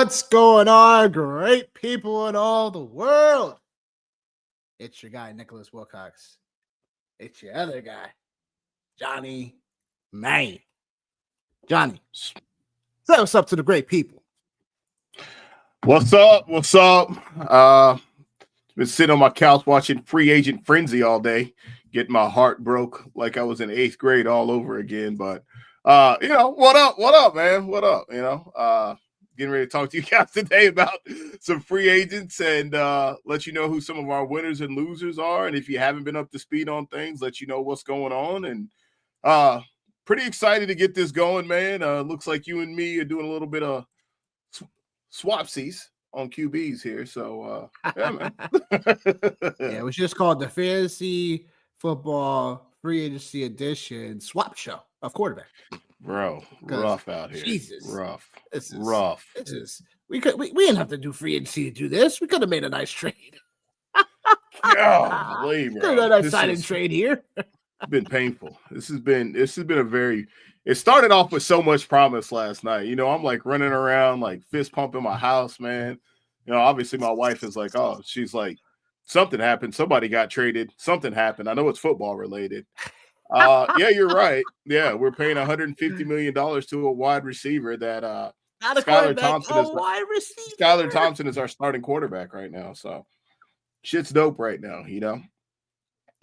What's going on, great people in all the world? It's your guy, Nicholas Wilcox. It's your other guy, Johnny Main. Johnny, say what's up to the great people. What's up? What's up? Been sitting on my couch watching Free Agent Frenzy all day, getting my heart broke like I was in 8th grade all over again. But what up? What up, man? What up? Getting ready to talk to you guys today about some free agents and let you know who some of our winners and losers are. And if you haven't been up to speed on things, let you know what's going on. And pretty excited to get this going, man. Looks like you and me are doing a little bit of swapsies on QBs here. So, yeah, man. Yeah, it was just called the Fantasy Football Free Agency Edition Swap Show of quarterback. Bro, rough out here. Jesus. Rough. This is rough. This is we didn't have to do free agency to do this. We could have made a nice trade. Golly, Could bro. have made a nice signing trade here. Been painful. This has been a very it started off with so much promise last night. I'm like running around like fist pumping my house, man. Obviously my wife is like, oh, she's like, something happened, somebody got traded, something happened. I know it's football related. Yeah, you're right. Yeah, we're paying $150 million to a wide receiver that Skylar Thompson is our starting quarterback right now. So shit's dope right now,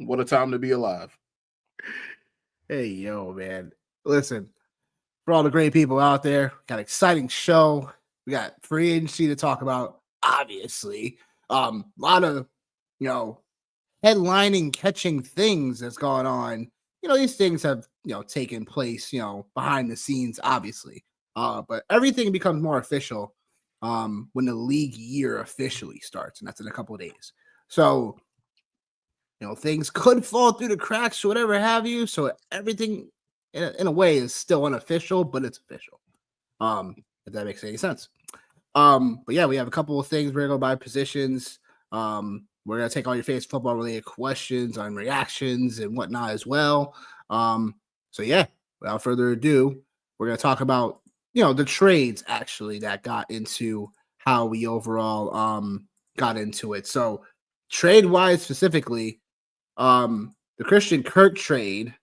What a time to be alive. Hey, yo, man. Listen, for all the great people out there, got an exciting show. We got free agency to talk about, obviously. A lot of, headlining, catching things that's going on. These things have, taken place, behind the scenes, obviously. But everything becomes more official when the league year officially starts, and that's in a couple of days. So, things could fall through the cracks or whatever have you. So everything, in a way, is still unofficial, but it's official. If that makes any sense. But yeah, we have a couple of things. We're gonna go by positions. We're gonna take all your fantasy football related questions on reactions and whatnot as well. So yeah, without further ado, we're gonna talk about the trades actually that got into how we overall got into it. So trade wise specifically, the Christian Kirk trade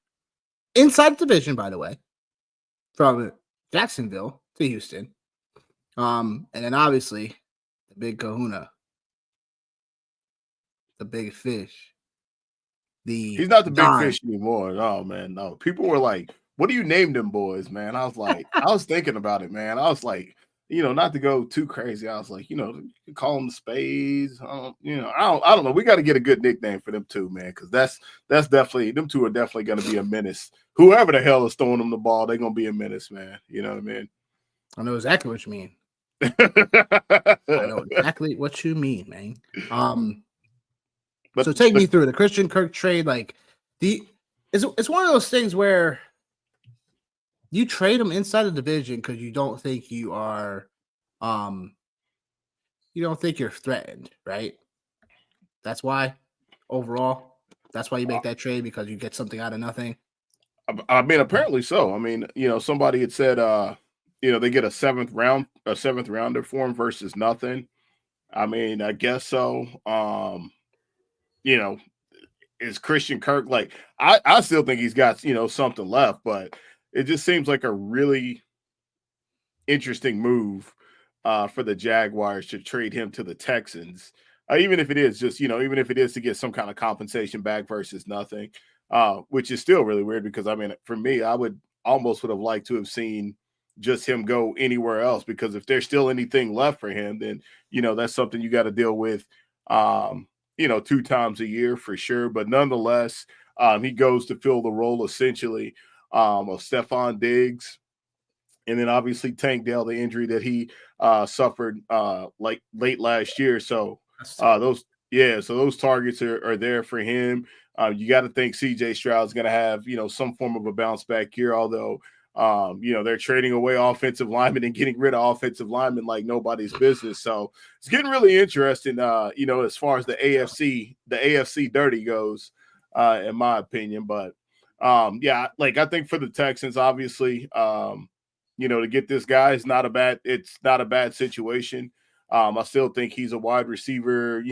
inside the division, by the way, from Jacksonville to Houston. And then obviously the big kahuna, the big fish. He's not the big fish anymore. No, man. No. People were like, what do you name them boys, man? I was like, I was thinking about it, man. I was like, not to go too crazy. I was like, call them the Spades. I don't know. We got to get a good nickname for them too, man, because that's definitely, them two are definitely going to be a menace. Whoever the hell is throwing them the ball, they're going to be a menace, man. You know what I mean? I know exactly what you mean. I know exactly what you mean, man. So take me through the Christian Kirk trade. Like it's one of those things where you trade him inside the division because you don't think you are, you don't think you're threatened, right? That's why overall, that's why you make that trade, because you get something out of nothing. I mean, apparently so. I mean, somebody had said, they get a seventh rounder for him versus nothing. I mean, I guess so. Is Christian Kirk like? I still think he's got something left, but it just seems like a really interesting move for the Jaguars to trade him to the Texans, even if it is just even if it is to get some kind of compensation back versus nothing, which is still really weird because I mean, for me, I would have liked to have seen just him go anywhere else, because if there's still anything left for him, then that's something you got to deal with 2 times a year for sure. But nonetheless, he goes to fill the role essentially of Stephon Diggs, and then obviously Tank Dell, the injury that he suffered like late last year. So those targets are there for him. You got to think CJ Stroud's going to have some form of a bounce back year, although they're trading away offensive linemen and getting rid of offensive linemen like nobody's business. So it's getting really interesting, as far as the AFC dirty goes, in my opinion. But I think for the Texans, obviously, to get this guy is not a bad situation. I still think he's a wide receiver,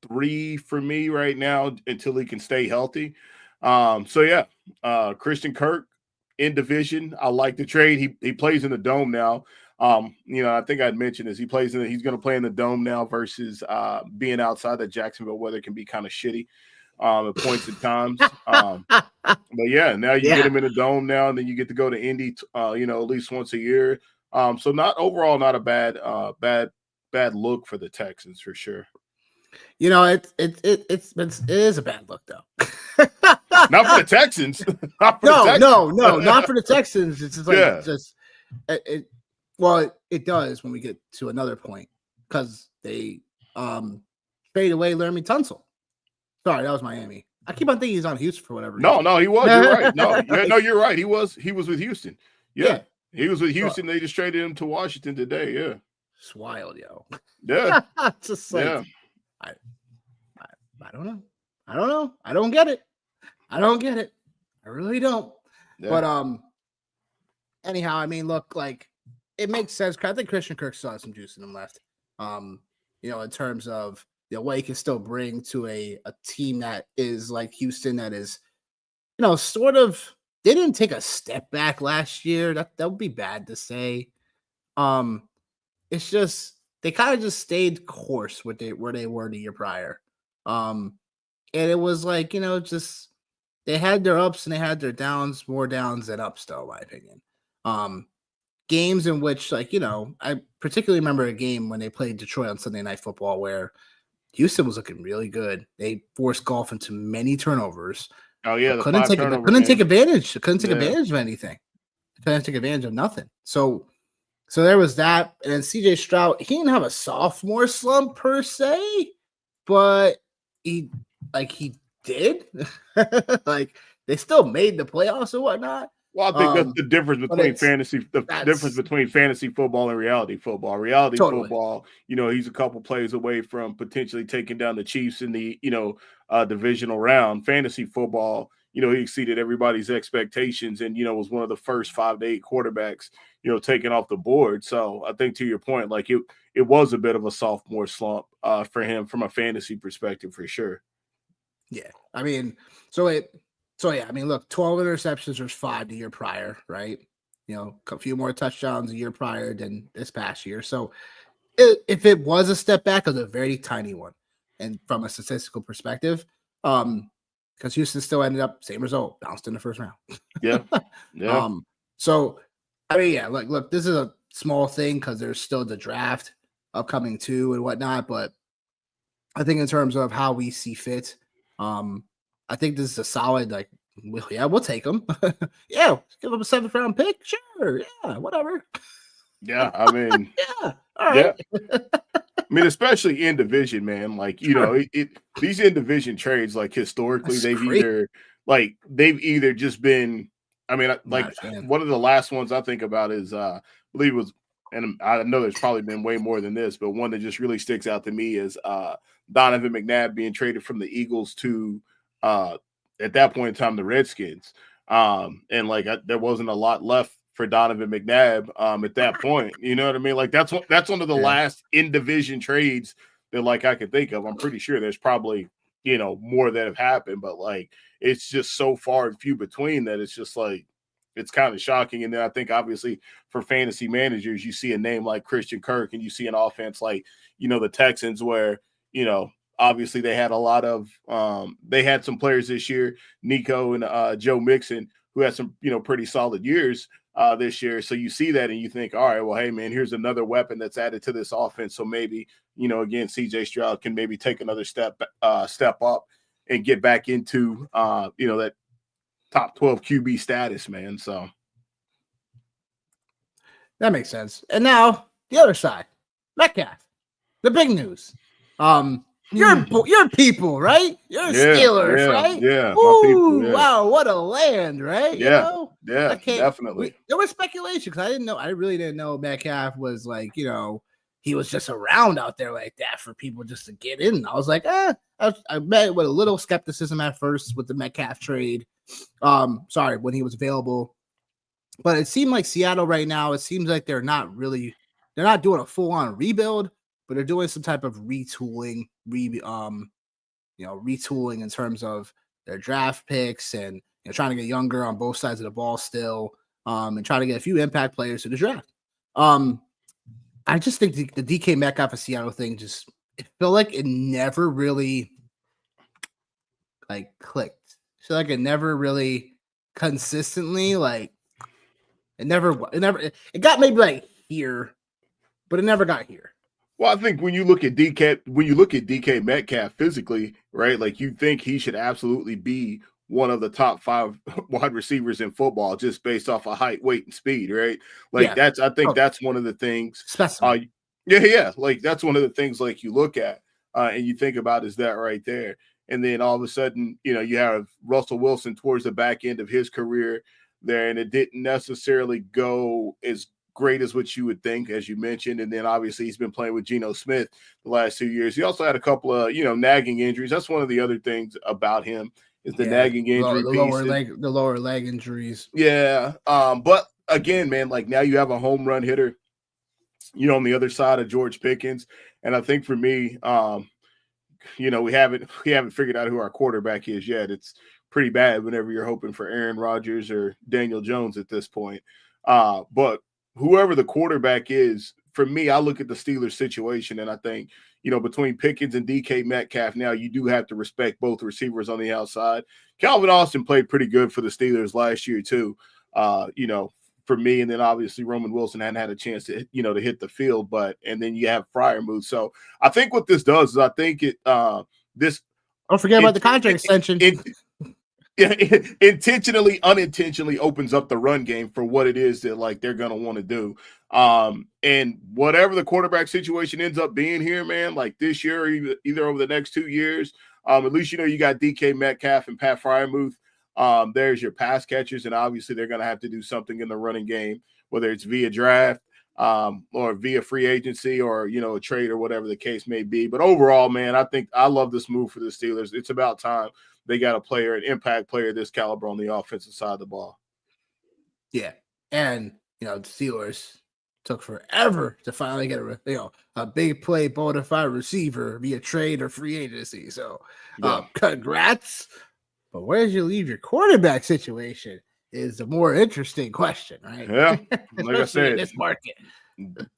3 for me right now until he can stay healthy. So yeah, Christian Kirk in division. I like the trade. He plays in the dome now. I think I'd mentioned this. He's going to play in the dome now versus being outside the Jacksonville weather can be kind of shitty at points at times. But yeah, now you get him in the dome now, and then you get to go to Indy, at least once a year. So not a bad look for the Texans for sure. It is a bad look though. Not for the Texans. No, not for the Texans. It's just like it does when we get to another point because they traded away Laramie Tunsil. Sorry, that was Miami. I keep on thinking he's on Houston for whatever reason. No, he was. You're right. No, you're right. He was with Houston. Yeah. He was with Houston. They just traded him to Washington today. Yeah. It's wild, yo. Yeah. Just like I don't know. I don't get it. I really don't. Yeah. But anyhow, I mean, look, like it makes sense. I think Christian Kirk still has some juice in him left. In terms of what he can still bring to a team that is like Houston, that is, sort of, they didn't take a step back last year. That would be bad to say. It's just they kind of just stayed course where they were the year prior. And it was like, just they had their ups and they had their downs, more downs than ups, though, in my opinion. Games in which, like, I particularly remember a game when they played Detroit on Sunday Night Football where Houston was looking really good. They forced Goff into many turnovers. Oh yeah, couldn't take advantage. Couldn't take advantage of anything. Couldn't take advantage of nothing. So there was that. And then CJ Stroud, he didn't have a sophomore slump per se, but he did. Like they still made the playoffs and whatnot. Well, I think that's the difference between fantasy football and reality football. Reality football, he's a couple plays away from potentially taking down the Chiefs in the, divisional round. Fantasy football, he exceeded everybody's expectations and, was one of the first 5 to 8 quarterbacks, taken off the board. So I think to your point, like it was a bit of a sophomore slump for him from a fantasy perspective for sure. Yeah. I mean, I mean, look, 12 interceptions versus 5 the year prior, right? A few more touchdowns a year prior than this past year. So if it was a step back, it was a very tiny one. And from a statistical perspective, because Houston still ended up same result, bounced in the first round. Yeah. So, I mean, look, this is a small thing because there's still the draft upcoming too and whatnot. But I think in terms of how we see fit, I think this is a solid, we'll take him. Yeah, give him a 7th round pick. Sure. Yeah, whatever. Yeah, I mean, yeah. All right. Yeah. I mean, especially in division, man. Like, these in division trades, like historically, they've either just been, I mean, like one of the last ones I think about is, I believe it was, and I know there's probably been way more than this, but one that just really sticks out to me is Donovan McNabb being traded from the Eagles to, at that point in time, the Redskins. And there wasn't a lot left for Donovan McNabb at that point. You know what I mean? Like that's one of the last in division trades that I could think of. I'm pretty sure there's probably, more that have happened, but it's just so far and few between that it's just it's kind of shocking. And then I think obviously for fantasy managers, you see a name like Christian Kirk and you see an offense like, the Texans where, obviously they had a lot of they had some players this year, Nico and Joe Mixon, who had some, pretty solid years this year. So you see that and you think, all right, well, hey man, here's another weapon that's added to this offense. So maybe, again, CJ Stroud can maybe take another step up and get back into that top 12 QB status, man. So that makes sense. And now the other side, Metcalf, the big news. You're people, right? You're Steelers, right? Yeah. Ooh, wow, what a land, right? Yeah, definitely. There was speculation because I really didn't know Metcalf was he was just around out there like that for people just to get in. I was like, I met with a little skepticism at first with the Metcalf trade. When he was available. But it seemed like Seattle right now, it seems like they're not doing a full-on rebuild, but they're doing some type of retooling, retooling in terms of their draft picks and trying to get younger on both sides of the ball still, and trying to get a few impact players to the draft. I just think the DK Metcalf of Seattle thing it felt like it never really like clicked. I feel like it never really consistently it got maybe like here, but it never got here. Well, I think when you look at DK Metcalf physically, right, like you think he should absolutely be one of the top 5 wide receivers in football just based off of height, weight, and speed, right? Like I think that's one of the things. Yeah. Like that's one of the things like you look at and you think about is that right there. And then all of a sudden, you have Russell Wilson towards the back end of his career there, and it didn't necessarily go as great as what you would think, as you mentioned. And then obviously he's been playing with Geno Smith the last 2 years. He also had a couple of, nagging injuries. That's one of the other things about him is the nagging injury. The lower leg injuries. Yeah. But again, man, like now you have a home run hitter, on the other side of George Pickens. And I think for me, we haven't figured out who our quarterback is yet. It's pretty bad whenever you're hoping for Aaron Rodgers or Daniel Jones at this point. But whoever the quarterback is, for me, I look at the Steelers situation and I think, between Pickens and DK Metcalf, now you do have to respect both receivers on the outside. Calvin Austin played pretty good for the Steelers last year too, for me. And then obviously Roman Wilson hadn't had a chance to, to hit the field, and then you have Freiermuth. So I think what this does is I think don't forget about the contract extension. It intentionally, unintentionally opens up the run game for what it is that like they're going to want to do. And whatever the quarterback situation ends up being here, man, like this year or either over the next 2 years, at least, you got DK Metcalf and Pat Freiermuth. There's your pass catchers, and obviously they're going to have to do something in the running game, whether it's via draft or via free agency or, a trade or whatever the case may be. But overall, man, I think I love this move for the Steelers. It's about time they got an impact player this caliber on the offensive side of the ball. Yeah. And, the Steelers took forever to finally get a big play bona fide receiver via trade or free agency. So congrats. But where did you leave your quarterback situation is the more interesting question, right? Yeah. Like I said, in this market.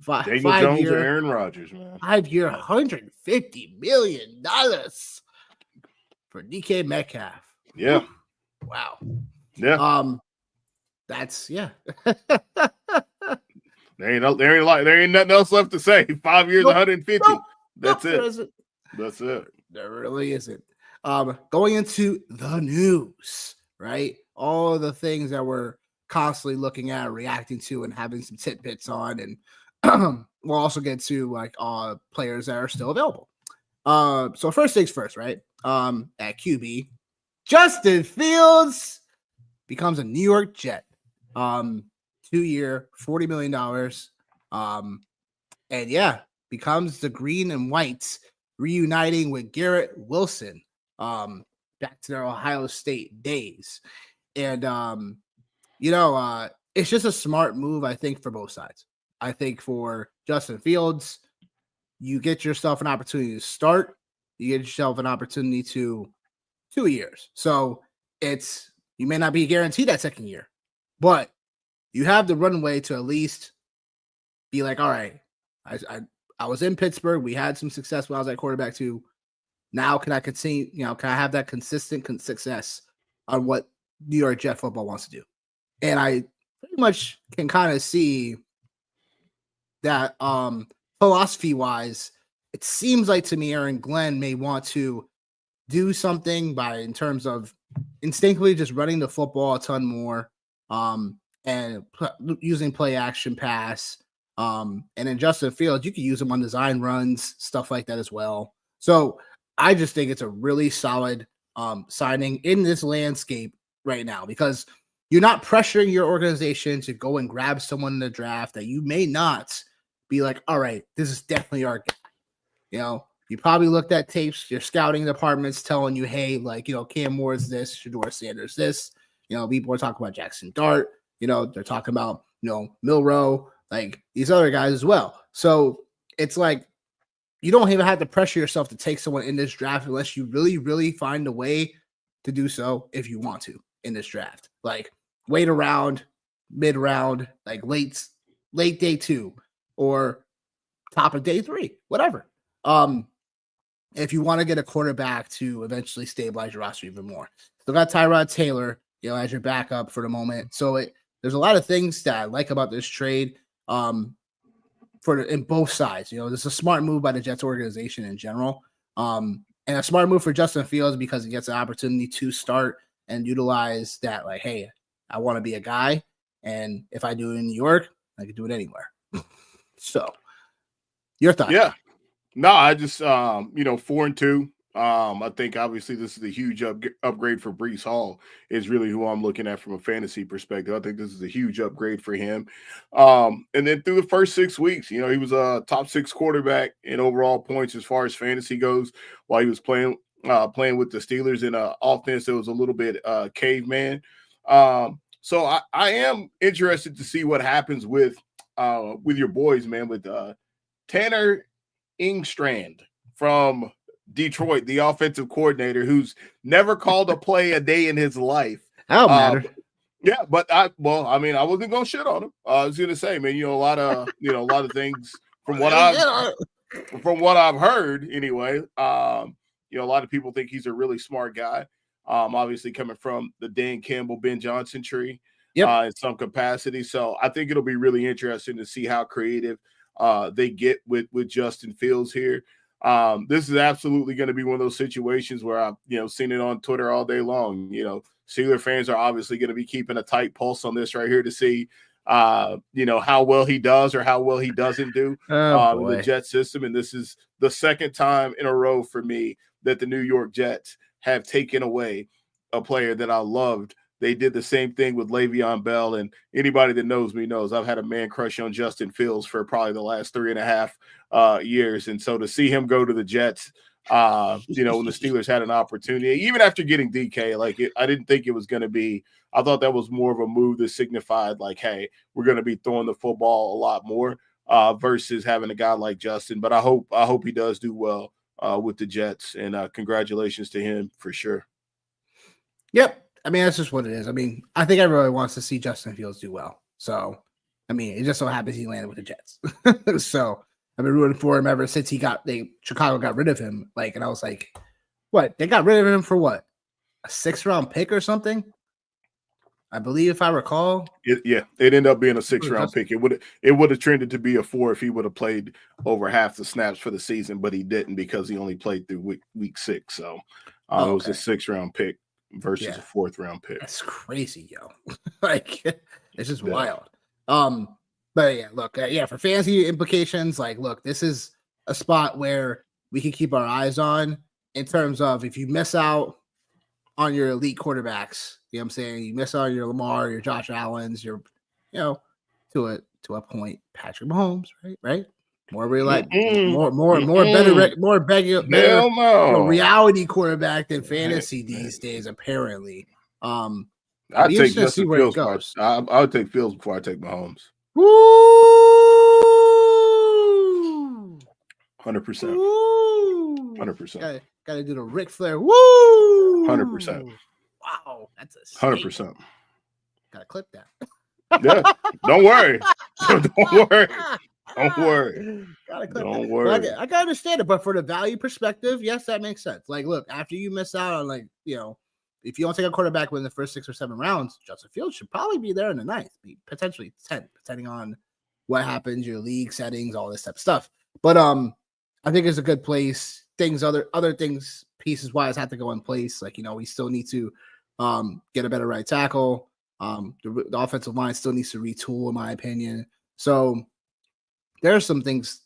Daniel Jones or Aaron Rodgers, man. 5-year, $150 million for DK Metcalf. Yeah. Wow. Yeah. That's There ain't nothing else left to say. 5 years, 150. That's it. That's it. There really isn't. Going into the news, right? All the things that we're constantly looking at, reacting to, and having some tidbits on, and we'll also get to players that are still available. So first things first, right? At QB, Justin Fields becomes a New York Jet. 2-year, $40 million. And becomes the green and whites, reuniting with Garrett Wilson back to their Ohio State days. And it's just a smart move, I think, for both sides. I think for Justin Fields, you get yourself an opportunity to start. You get yourself an opportunity to 2 years. So you may not be guaranteed that second year, but you have the runway to at least be like, all right, I was in Pittsburgh. We had some success when I was at quarterback too. Now can I continue, can I have that consistent success on what New York Jet football wants to do? And I pretty much can kind of see that philosophy-wise, it seems like to me Aaron Glenn may want to do something in terms of instinctively just running the football a ton more and using play action pass. And in Justin Fields, you can use him on design runs, stuff like that as well. So I just think it's a really solid signing in this landscape right now, because you're not pressuring your organization to go and grab someone in the draft that you may not be like, all right, this is definitely our guy. You probably looked at tapes, your scouting department's telling you, hey, Cam Moore's this, Shedeur Sanders this, people are talking about Jackson Dart. they're talking about, Milroe, like these other guys as well. So it's like you don't even have to pressure yourself to take someone in this draft unless you really, really find a way to do so if you want to in this draft. Like wait around, mid round, like late day 2 or top of day 3, whatever. If you want to get a quarterback to eventually stabilize your roster even more. Still got Tyrod Taylor, as your backup for the moment. So there's a lot of things that I like about this trade. In both sides, this is a smart move by the Jets organization in general, and a smart move for Justin Fields because he gets an opportunity to start and utilize that. Like, hey, I want to be a guy, and if I do it in New York, I can do it anywhere. So, your thoughts? Yeah, no, I just 4-2. I think obviously this is a huge upgrade for Breece Hall is really who I'm looking at from a fantasy perspective. I think this is a huge upgrade for him. And then through the first 6 weeks, he was a top 6 quarterback in overall points as far as fantasy goes while he was playing with the Steelers in an offense that was a little bit caveman. So I am interested to see what happens with your boys, man, with Tanner Engstrand from Detroit, the offensive coordinator who's never called a play a day in his life. That don't matter. Yeah, but I wasn't gonna shit on him. I was gonna say, man, a lot of things from what I've heard anyway. A lot of people think he's a really smart guy. Obviously coming from the Dan Campbell, Ben Johnson tree, in some capacity. So I think it'll be really interesting to see how creative they get with Justin Fields here. This is absolutely going to be one of those situations where I've seen it on Twitter all day long. Steeler fans are obviously going to be keeping a tight pulse on this right here to see how well he does or how well he doesn't do in the Jet system. And this is the second time in a row for me that the New York Jets have taken away a player that I loved. They did the same thing with Le'Veon Bell, and anybody that knows me knows I've had a man crush on Justin Fields for probably the last 3.5 years. And so to see him go to the Jets, when the Steelers had an opportunity, even after getting DK, I didn't think it was going to be. I thought that was more of a move that signified like, hey, we're going to be throwing the football a lot more versus having a guy like Justin. But I hope he does do well with the Jets, and congratulations to him for sure. Yep. I mean, that's just what it is. I mean, I think everybody wants to see Justin Fields do well. So, I mean, it just so happens he landed with the Jets. So, I've been rooting for him ever since Chicago got rid of him. And I was like, what? They got rid of him for what? A 6th-round pick or something? I believe, if I recall. It ended up being a 6th-round pick. It would have trended to be a 4 if he would have played over half the snaps for the season, but he didn't because he only played through week 6. So, it was a 6th-round pick versus a 4th-round pick. That's crazy, yo. It's just wild. But yeah, look, for fantasy implications, look, this is a spot where we can keep our eyes on in terms of if you miss out on your elite quarterbacks, you know what I'm saying? You miss out on your Lamar, your Josh Allens, your, to a point, Patrick Mahomes, right? More better reality quarterback than fantasy these days, apparently. I'd take Justin Fields. I would take Fields before I take Mahomes. Woo! 100%. 100%. Got to do the Ric Flair. Woo! 100%. Wow, that's a 100%. Got to clip that. Yeah, don't worry. Don't worry. Don't worry. Well, I can understand it, but for the value perspective, yes, that makes sense. Look, after you miss out on if you don't take a quarterback within the first 6 or 7 rounds, Justin Fields should probably be there in the 9th, potentially 10th, depending on what happens, your league settings, all this type of stuff. But I think it's a good place. Other things, pieces wise, have to go in place. We still need to get a better right tackle. The offensive line still needs to retool, in my opinion. So there are some things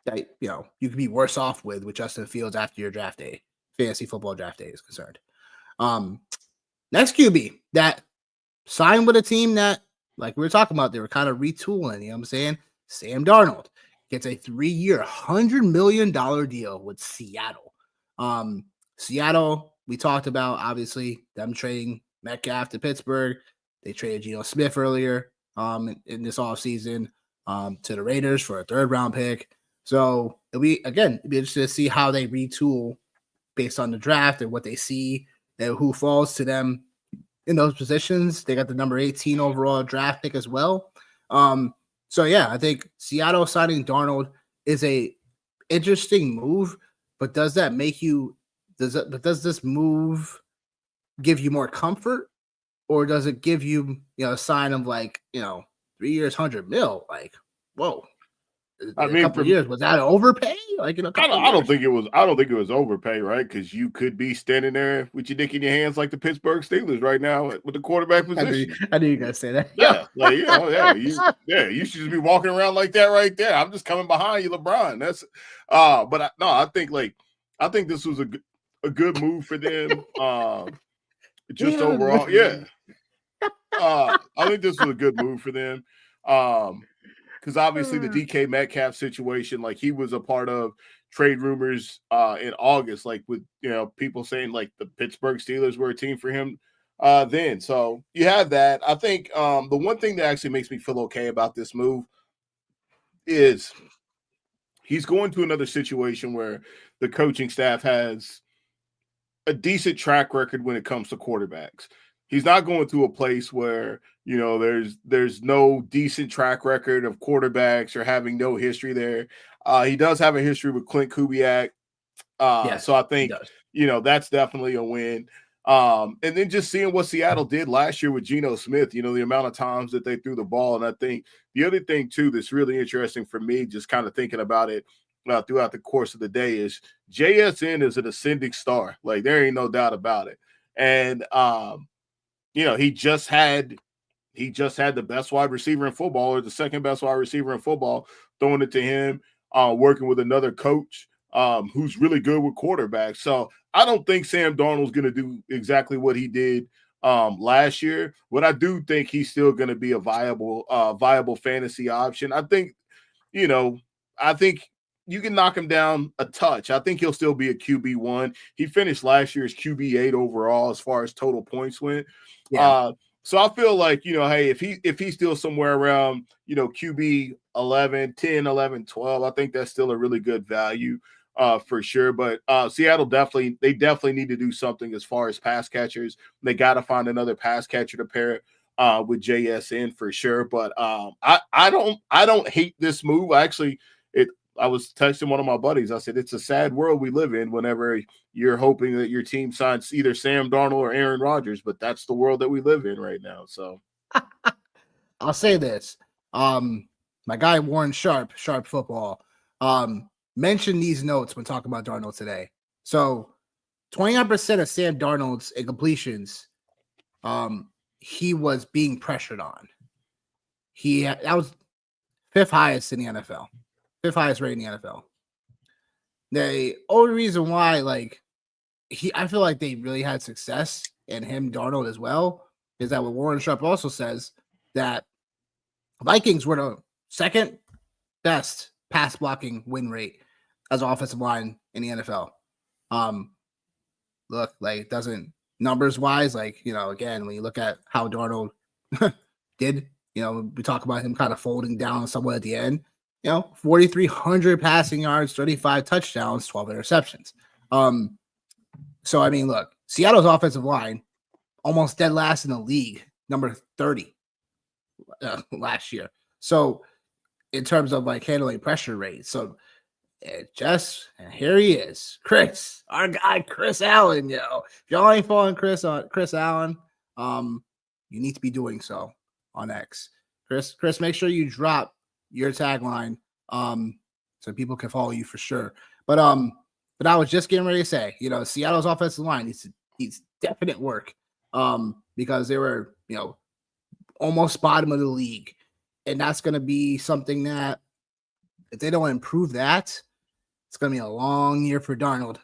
that you could be worse off with Justin Fields after your draft day, fantasy football draft day is concerned. Next QB that signed with a team that, like we were talking about, they were kind of retooling. You know what I'm saying? Sam Darnold gets a 3-year, $100 million deal with Seattle. Seattle, we talked about obviously them trading Metcalf to Pittsburgh. They traded Geno Smith earlier in this offseason to the Raiders for a 3rd round pick. So it'll be interesting to see how they retool based on the draft and what they see and who falls to them in those positions. They got the number 18 overall draft pick as well. So yeah, I think Seattle signing Darnold is a interesting move, but does that make you does this move give you more comfort, or does it give you a sign of 3 years, 100 mil? Like, whoa. I In mean, a couple of years, was that an overpay? Like in a couple I don't think it was. I don't think it was overpay, right? Because you could be standing there with your dick in your hands like the Pittsburgh Steelers right now with the quarterback position. I knew you guys say that. Yeah, you should just be walking around like that right there. I'm just coming behind you, LeBron. That's, I think this was a good move for them. Just overall, yeah. I think this was a good move for them. Because obviously the DK Metcalf situation, like he was a part of trade rumors in August, like with people saying like the Pittsburgh Steelers were a team for him then. So you have that. I think the one thing that actually makes me feel okay about this move is he's going to another situation where the coaching staff has a decent track record when it comes to quarterbacks. He's not going to a place where, there's no decent track record of quarterbacks or having no history there. He does have a history with Clint Kubiak. So I think, that's definitely a win. And then just seeing what Seattle did last year with Geno Smith, the amount of times that they threw the ball. And I think the other thing, too, that's really interesting for me, just kind of thinking about it throughout the course of the day, is JSN is an ascending star. Like, there ain't no doubt about it. And, he just had the best wide receiver in football, or the second best wide receiver in football, throwing it to him, working with another coach who's really good with quarterbacks. So I don't think Sam Darnold's going to do exactly what he did last year, but I do think he's still going to be a viable fantasy option. I think you can knock him down a touch. I think he'll still be a QB1. He finished last year as QB8 overall as far as total points went. Yeah. So I feel like, hey, if he's still somewhere around, QB 11, 10, 11, 12, I think that's still a really good value for sure. But Seattle definitely need to do something as far as pass catchers. They got to find another pass catcher to pair with JSN for sure. But I don't hate this move. I was texting one of my buddies. I said, it's a sad world we live in whenever you're hoping that your team signs either Sam Darnold or Aaron Rodgers, but that's the world that we live in right now. So I'll say this. My guy, Warren Sharp Football, mentioned these notes when talking about Darnold today. So 29% of Sam Darnold's incompletions, he was being pressured on. That was 5th highest in the NFL. 5th highest rate in the NFL. The only reason why, I feel like they really had success, and him, Darnold, as well, is that what Warren Sharp also says, that Vikings were the 2nd best pass blocking win rate as an offensive line in the NFL. Look, it doesn't numbers wise, again, when you look at how Darnold did, we talk about him kind of folding down somewhat at the end. 4,300 passing yards, 35 touchdowns, 12 interceptions. So, I mean, look, Seattle's offensive line almost dead last in the league, number 30 last year. So, in terms of handling pressure rate. So, and here he is, Chris, our guy, Chris Allen. If y'all ain't following Chris Allen, you need to be doing so on X. Chris, make sure you drop your tagline so people can follow you for sure. But I was just getting ready to say, Seattle's offensive line needs definite work because they were, almost bottom of the league. And that's going to be something that if they don't improve that, it's going to be a long year for Darnold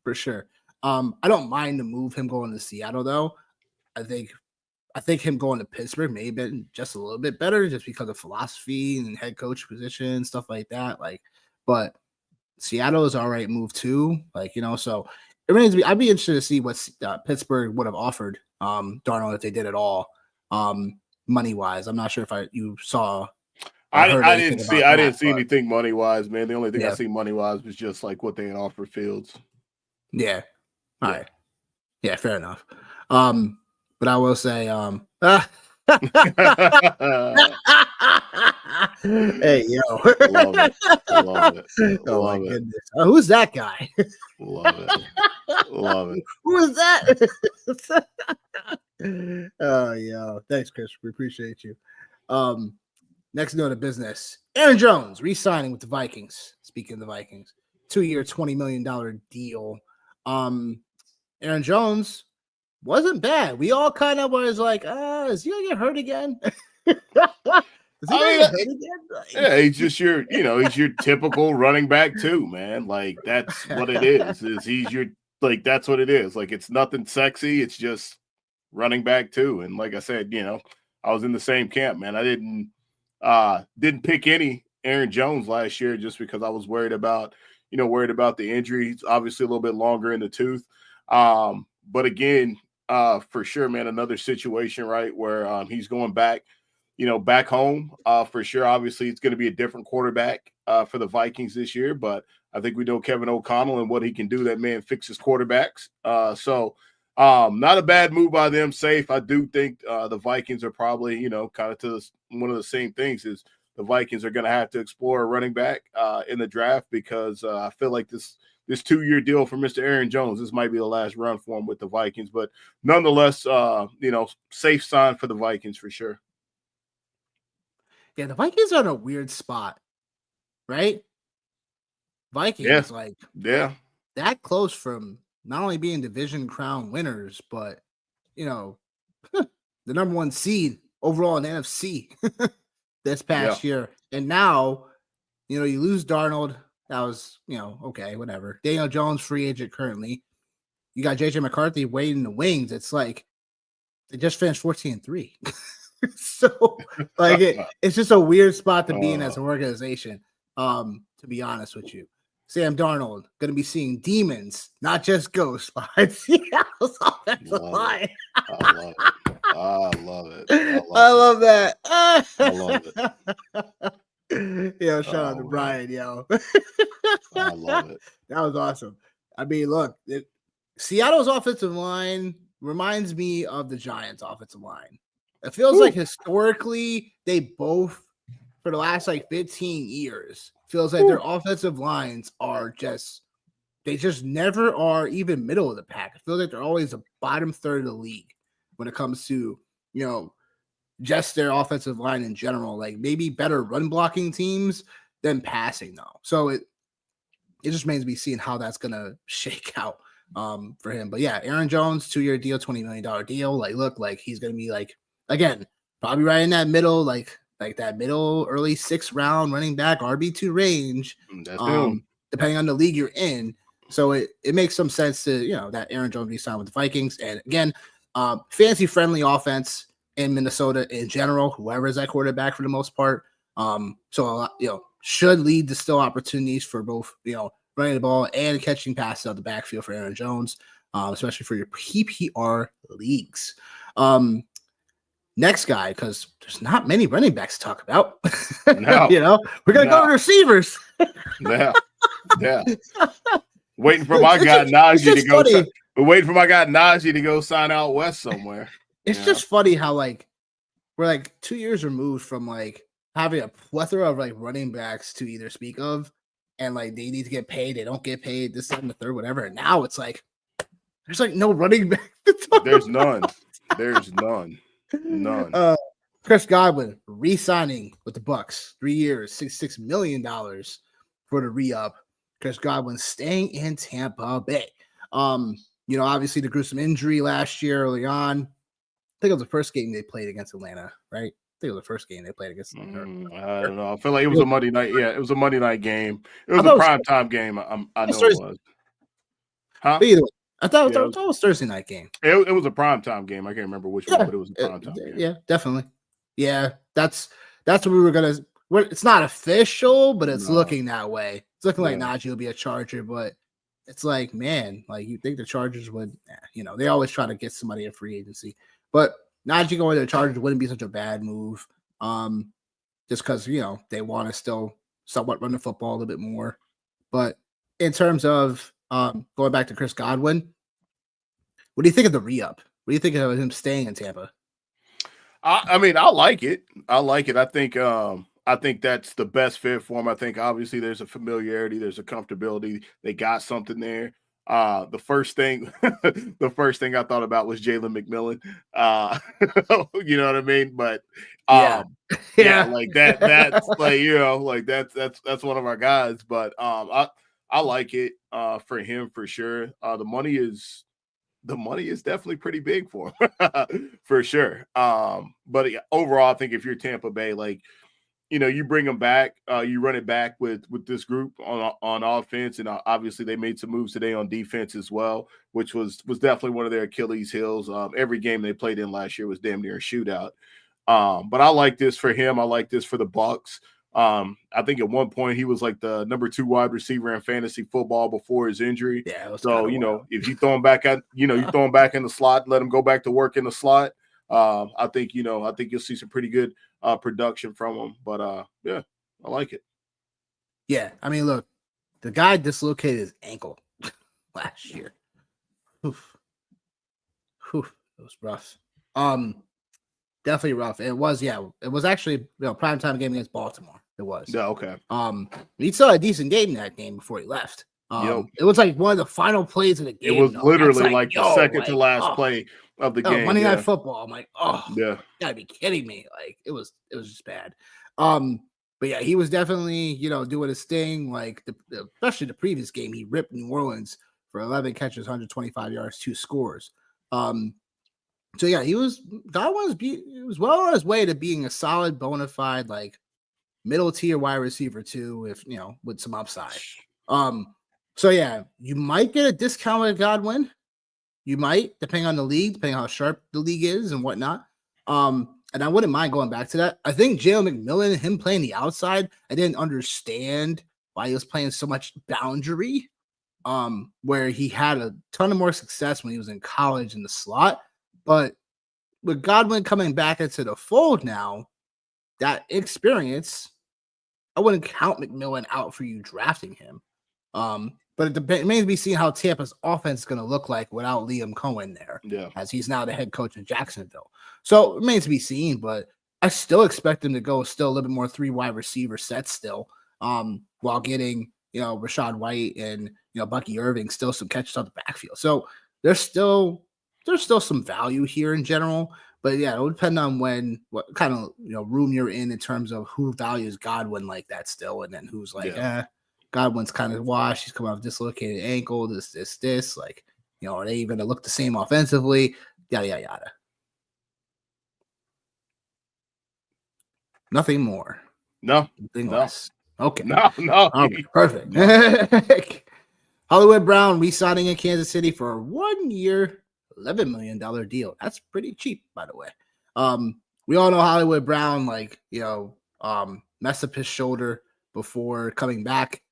for sure. I don't mind the move, him going to Seattle, though. I think him going to Pittsburgh may have been just a little bit better just because of philosophy and head coach position, stuff like that. But Seattle is all right move too. So it remains to be. I'd be interested to see what Pittsburgh would have offered Darnold if they did it all, money wise. I'm not sure if you saw. I didn't see but, anything money wise, man. The only thing I Yeah. see money wise was just like what they had offered Fields. Yeah. All Yeah. right. Yeah, fair enough. But I will say, hey, yo. Love it. Love it. Oh, Love my it. goodness. Who's that guy? Love it. Love it. Who is that? Oh, yeah. Thanks, Chris. We appreciate you. Next note of business. Aaron Jones re-signing with the Vikings. Speaking of the Vikings, 2-year, $20 million deal. Aaron Jones wasn't bad. We all kind of was like, is he gonna get hurt again? Is he gonna get hurt again? Yeah, he's just he's your typical running back too, man. Like that's what it is. He's your that's what it is. Like it's nothing sexy. It's just running back too. And like I said, I was in the same camp, man. I didn't pick any Aaron Jones last year just because I was worried about the injury. He's obviously a little bit longer in the tooth. But again, for sure, man, another situation, right, where he's going back, back home. For sure, obviously, it's going to be a different quarterback for the Vikings this year, but I think we know Kevin O'Connell and what he can do. That man fixes quarterbacks. So not a bad move by them. Safe. I do think the Vikings are probably, kind of to one of the same things is the Vikings are going to have to explore a running back in the draft because I feel like this 2-year deal for Mr. Aaron Jones, this might be the last run for him with the Vikings, but nonetheless, safe sign for the Vikings for sure. Yeah, the Vikings are in a weird spot, right? Vikings, that close from not only being division crown winners, but the number 1 seed overall in the NFC this past year. And now, you lose Darnold. That was, okay, whatever. Daniel Jones, free agent currently. You got JJ McCarthy waiting in the wings. It's like they just finished 14-3. So, it's just a weird spot to be in as an organization, to be honest with you. Sam Darnold going to be seeing demons, not just ghosts, behind Seattle's offensive line. I love it. I love that. I love it. Yo, shout out to Brian, yo. I love it. That was awesome. I mean, look, Seattle's offensive line reminds me of the Giants' offensive line. It feels like historically they both, for the last 15 years, feels like their offensive lines are they just never are even middle of the pack. I feel like they're always the bottom third of the league when it comes to, just their offensive line in general, like maybe better run blocking teams than passing though. So it just remains to be seen how that's going to shake out for him. But yeah, Aaron Jones, 2-year deal, $20 million deal. Look, he's going to be again, probably right in that middle, like that middle early 6th round running back RB2 range, depending on the league you're in. So it makes some sense to, that Aaron Jones be signed with the Vikings. And again, fantasy friendly offense in Minnesota in general, whoever is that quarterback for the most part. So, should lead to still opportunities for both, running the ball and catching passes out the backfield for Aaron Jones, especially for your PPR leagues. Next guy, because there's not many running backs to talk about. No, we're going to go to receivers. Yeah. Waiting for my guy Najee to go. We're waiting for my guy Najee to go sign out west somewhere. It's just funny how we're 2 years removed from having a plethora of running backs to either speak of, and they need to get paid, they don't get paid, this, that, and the third, whatever. And now it's there's no running back. There's none. There's none. None. Chris Godwin re-signing with the Bucks, 3 years, $66 million for the re-up. Chris Godwin staying in Tampa Bay. Obviously the gruesome injury last year early on. I think it was the first game they played against Atlanta, right? I think it was the first game they played against Atlanta. I don't know. I feel like it was a Monday night. Yeah, it was a Monday night game. It was a primetime game. I know it was. Huh? Either way, I thought it was Thursday night game. It was a primetime game. I can't remember which one, but it was a primetime game. Yeah, definitely. Yeah, that's what we were gonna. It's not official, but it's looking that way. It's looking like Najee will be a Charger, but it's like, man, like you think the Chargers would, they always try to get somebody in free agency, but Najee going to the Chargers wouldn't be such a bad move. Just because they want to still somewhat run the football a little bit more. But in terms of going back to Chris Godwin, what do you think of the re-up? What do you think of him staying in Tampa? I mean, I like it. I like it. I think that's the best fit for him. I think obviously there's a familiarity, there's a comfortability. They got something there. The first thing I thought about was Jalen McMillan. You know what I mean? But Yeah. like that's like, like that's one of our guys. But I like it for him for sure. The money is definitely pretty big for him for sure. But overall, I think if you're Tampa Bay, like, you bring them back, you run it back with this group on offense, and obviously they made some moves today on defense as well, which was definitely one of their Achilles heels. Every game they played in last year was damn near a shootout. But I like this for him. I like this for the Bucs. I think at one point he was like the number 2 wide receiver in fantasy football before his injury. Yeah. So if you throw him back you throw him back in the slot, let him go back to work in the slot. I think you'll see some pretty good production from him. But yeah, I like it. Yeah, I mean, look, the guy dislocated his ankle last year. Oof. It was rough. Definitely rough. It was actually primetime game against Baltimore. It was. Yeah, okay. He saw a decent game in that game before he left. It was like one of the final plays of the game. It was literally like the second to last play of the game. Monday Night Football. I'm like, yeah, you gotta be kidding me. Like it was just bad. But yeah, he was definitely, doing his thing. Like especially the previous game, he ripped New Orleans for 11 catches, 125 yards, 2 scores. So yeah, he was well on his way to being a solid, bona fide, like middle tier wide receiver too, if with some upside. So yeah, you might get a discount with Godwin. You might, depending on the league, depending on how sharp the league is and whatnot. And I wouldn't mind going back to that. I think Jalen McMillan, him playing the outside, I didn't understand why he was playing so much boundary. Where he had a ton of more success when he was in college in the slot. But with Godwin coming back into the fold now, that experience, I wouldn't count McMillan out for you drafting him. But it remains to be seen how Tampa's offense is going to look like without Liam Cohen there, as he's now the head coach in Jacksonville. So it remains to be seen, but I still expect him to go still a little bit more 3 wide receiver sets still, while getting, Rachaad White and, Bucky Irving still some catches out the backfield. So there's still some value here in general, but yeah, it will depend on what kind of room you're in terms of who values Godwin like that still, and then who's like, Godwin's kind of washed. He's coming off dislocated ankle. This. Like, are they even going to look the same offensively? Yada yada yada. Nothing more. No. Nothing less. Okay. No. Okay, perfect. No. Hollywood Brown re-signing in Kansas City for a 1-year, $11 million deal. That's pretty cheap, by the way. We all know Hollywood Brown, messed up his shoulder before coming back,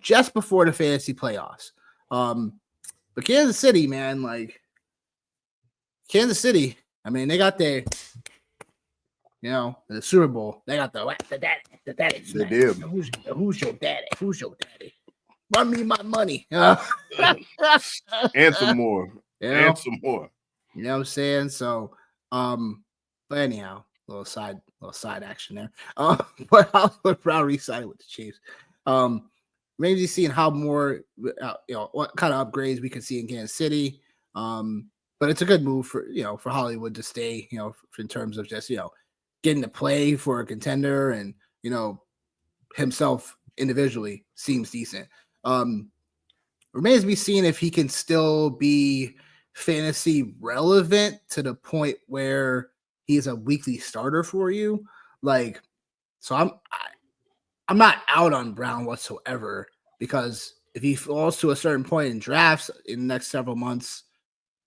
just before the fantasy playoffs. But Kansas City, man, I mean, they got their, the Super Bowl. They got the daddy. They do. Who's your daddy? Who's your daddy? Run me my money. And some more. And some more. You know what I'm saying? So, but anyhow, little side action there. But Hollywood Brown re-signed with the Chiefs. Maybe seeing how more, what kind of upgrades we can see in Kansas City. But it's a good move for Hollywood to stay, in terms of just, getting to play for a contender, and, himself individually seems decent. Remains to be seen if he can still be fantasy relevant to the point where he's a weekly starter for you. So I'm not out on Brown whatsoever, because if he falls to a certain point in drafts in the next several months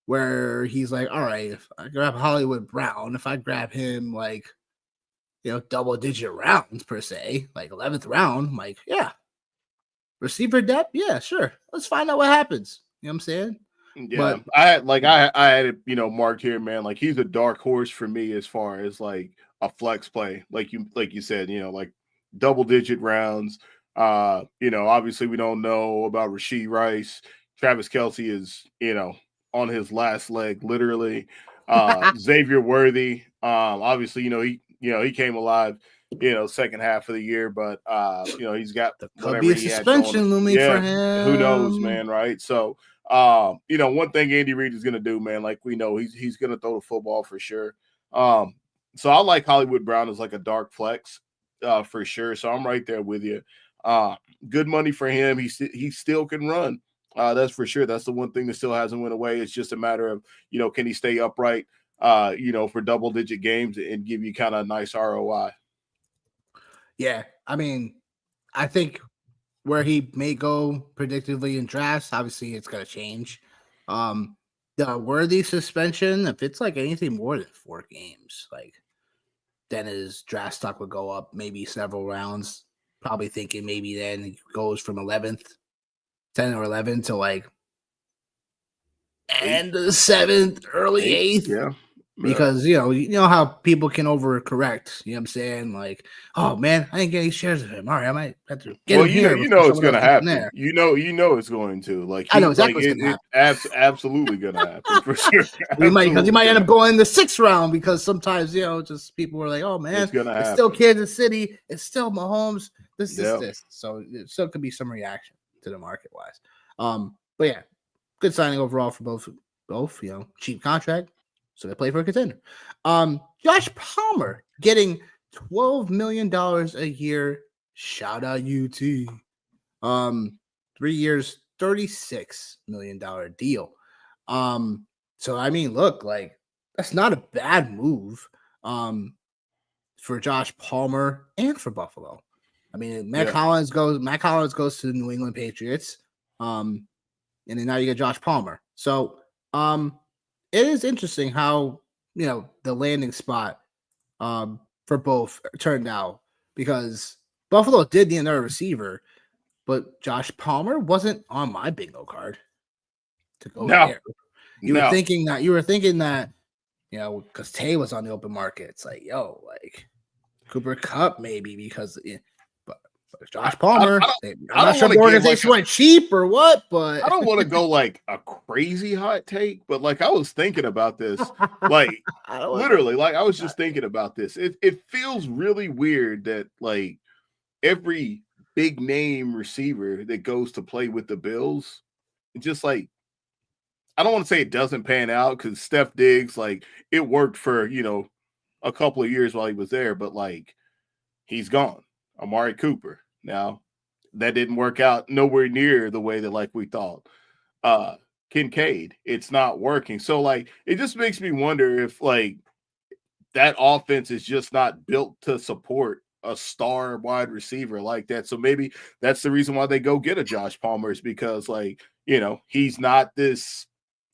where he's like, all right, if I grab Hollywood Brown, if I grab him double digit rounds per se, like 11th round, I'm like, yeah, receiver depth, yeah, sure. Let's find out what happens. You know what I'm saying? Yeah, But I had it, marked here, man. Like he's a dark horse for me as far as like a flex play, like you said, like double digit rounds. Obviously we don't know about Rasheed Rice. Travis Kelsey is, on his last leg, literally. Xavier Worthy, obviously, he came alive, second half of the year, but he's got there could be whatever a he had going. suspension looming for Yeah, who knows, him. man, right? So one thing Andy Reid is gonna do, man, like we know he's gonna throw the football for sure. So I like Hollywood Brown as like a dark flex, for sure. So I'm right there with you. Good money for him. He still can run. That's for sure. That's the one thing that still hasn't went away. It's just a matter of, can he stay upright, for double digit games and give you kind of a nice ROI. Yeah, I mean, I think where he may go predictively in drafts, obviously it's going to change. The Worthy suspension, if it's like anything more than 4 games, like then his draft stock would go up maybe several rounds. Probably thinking maybe then it goes from 11th, 10 or 11 to like end of the 7th, early 8th. Yeah. Because you know how people can overcorrect. You know what I'm saying? Like, oh man, I didn't get any shares of him. All right, I might have to get him here. It's gonna happen. You know it's going to. Like I know exactly what's gonna happen. Absolutely gonna happen for sure. You might end up going in the 6th round because sometimes just people are like, oh man, it's still Kansas City, it's still Mahomes. This. So it still could be some reaction to the market wise. But yeah, good signing overall for both. Cheap contract. So they play for a contender. Josh Palmer getting $12 million a year. Shout out UT. 3 years, $36 million deal. So I mean, look, like that's not a bad move. For Josh Palmer and for Buffalo. I mean, Matt Collins goes to the New England Patriots. And then now you get Josh Palmer. So it is interesting how the landing spot for both turned out, because Buffalo did need another receiver, but Josh Palmer wasn't on my bingo card to go there. You were thinking that because Tay was on the open market. It's like, like Cooper Kupp maybe because but Josh Palmer. I'm not sure if the organization went cheap or what, but I don't want to go like a crazy hot take, but like I was thinking about this, like literally, like I was just thinking about this. It feels really weird that like every big name receiver that goes to play with the Bills, just like I don't want to say it doesn't pan out because Steph Diggs, like it worked for a couple of years while he was there, but like he's gone. Amari Cooper. Now, that didn't work out nowhere near the way that like we thought. Kincaid, it's not working. So like it just makes me wonder if like that offense is just not built to support a star wide receiver like that. So maybe that's the reason why they go get a Josh Palmer, is because like, he's not this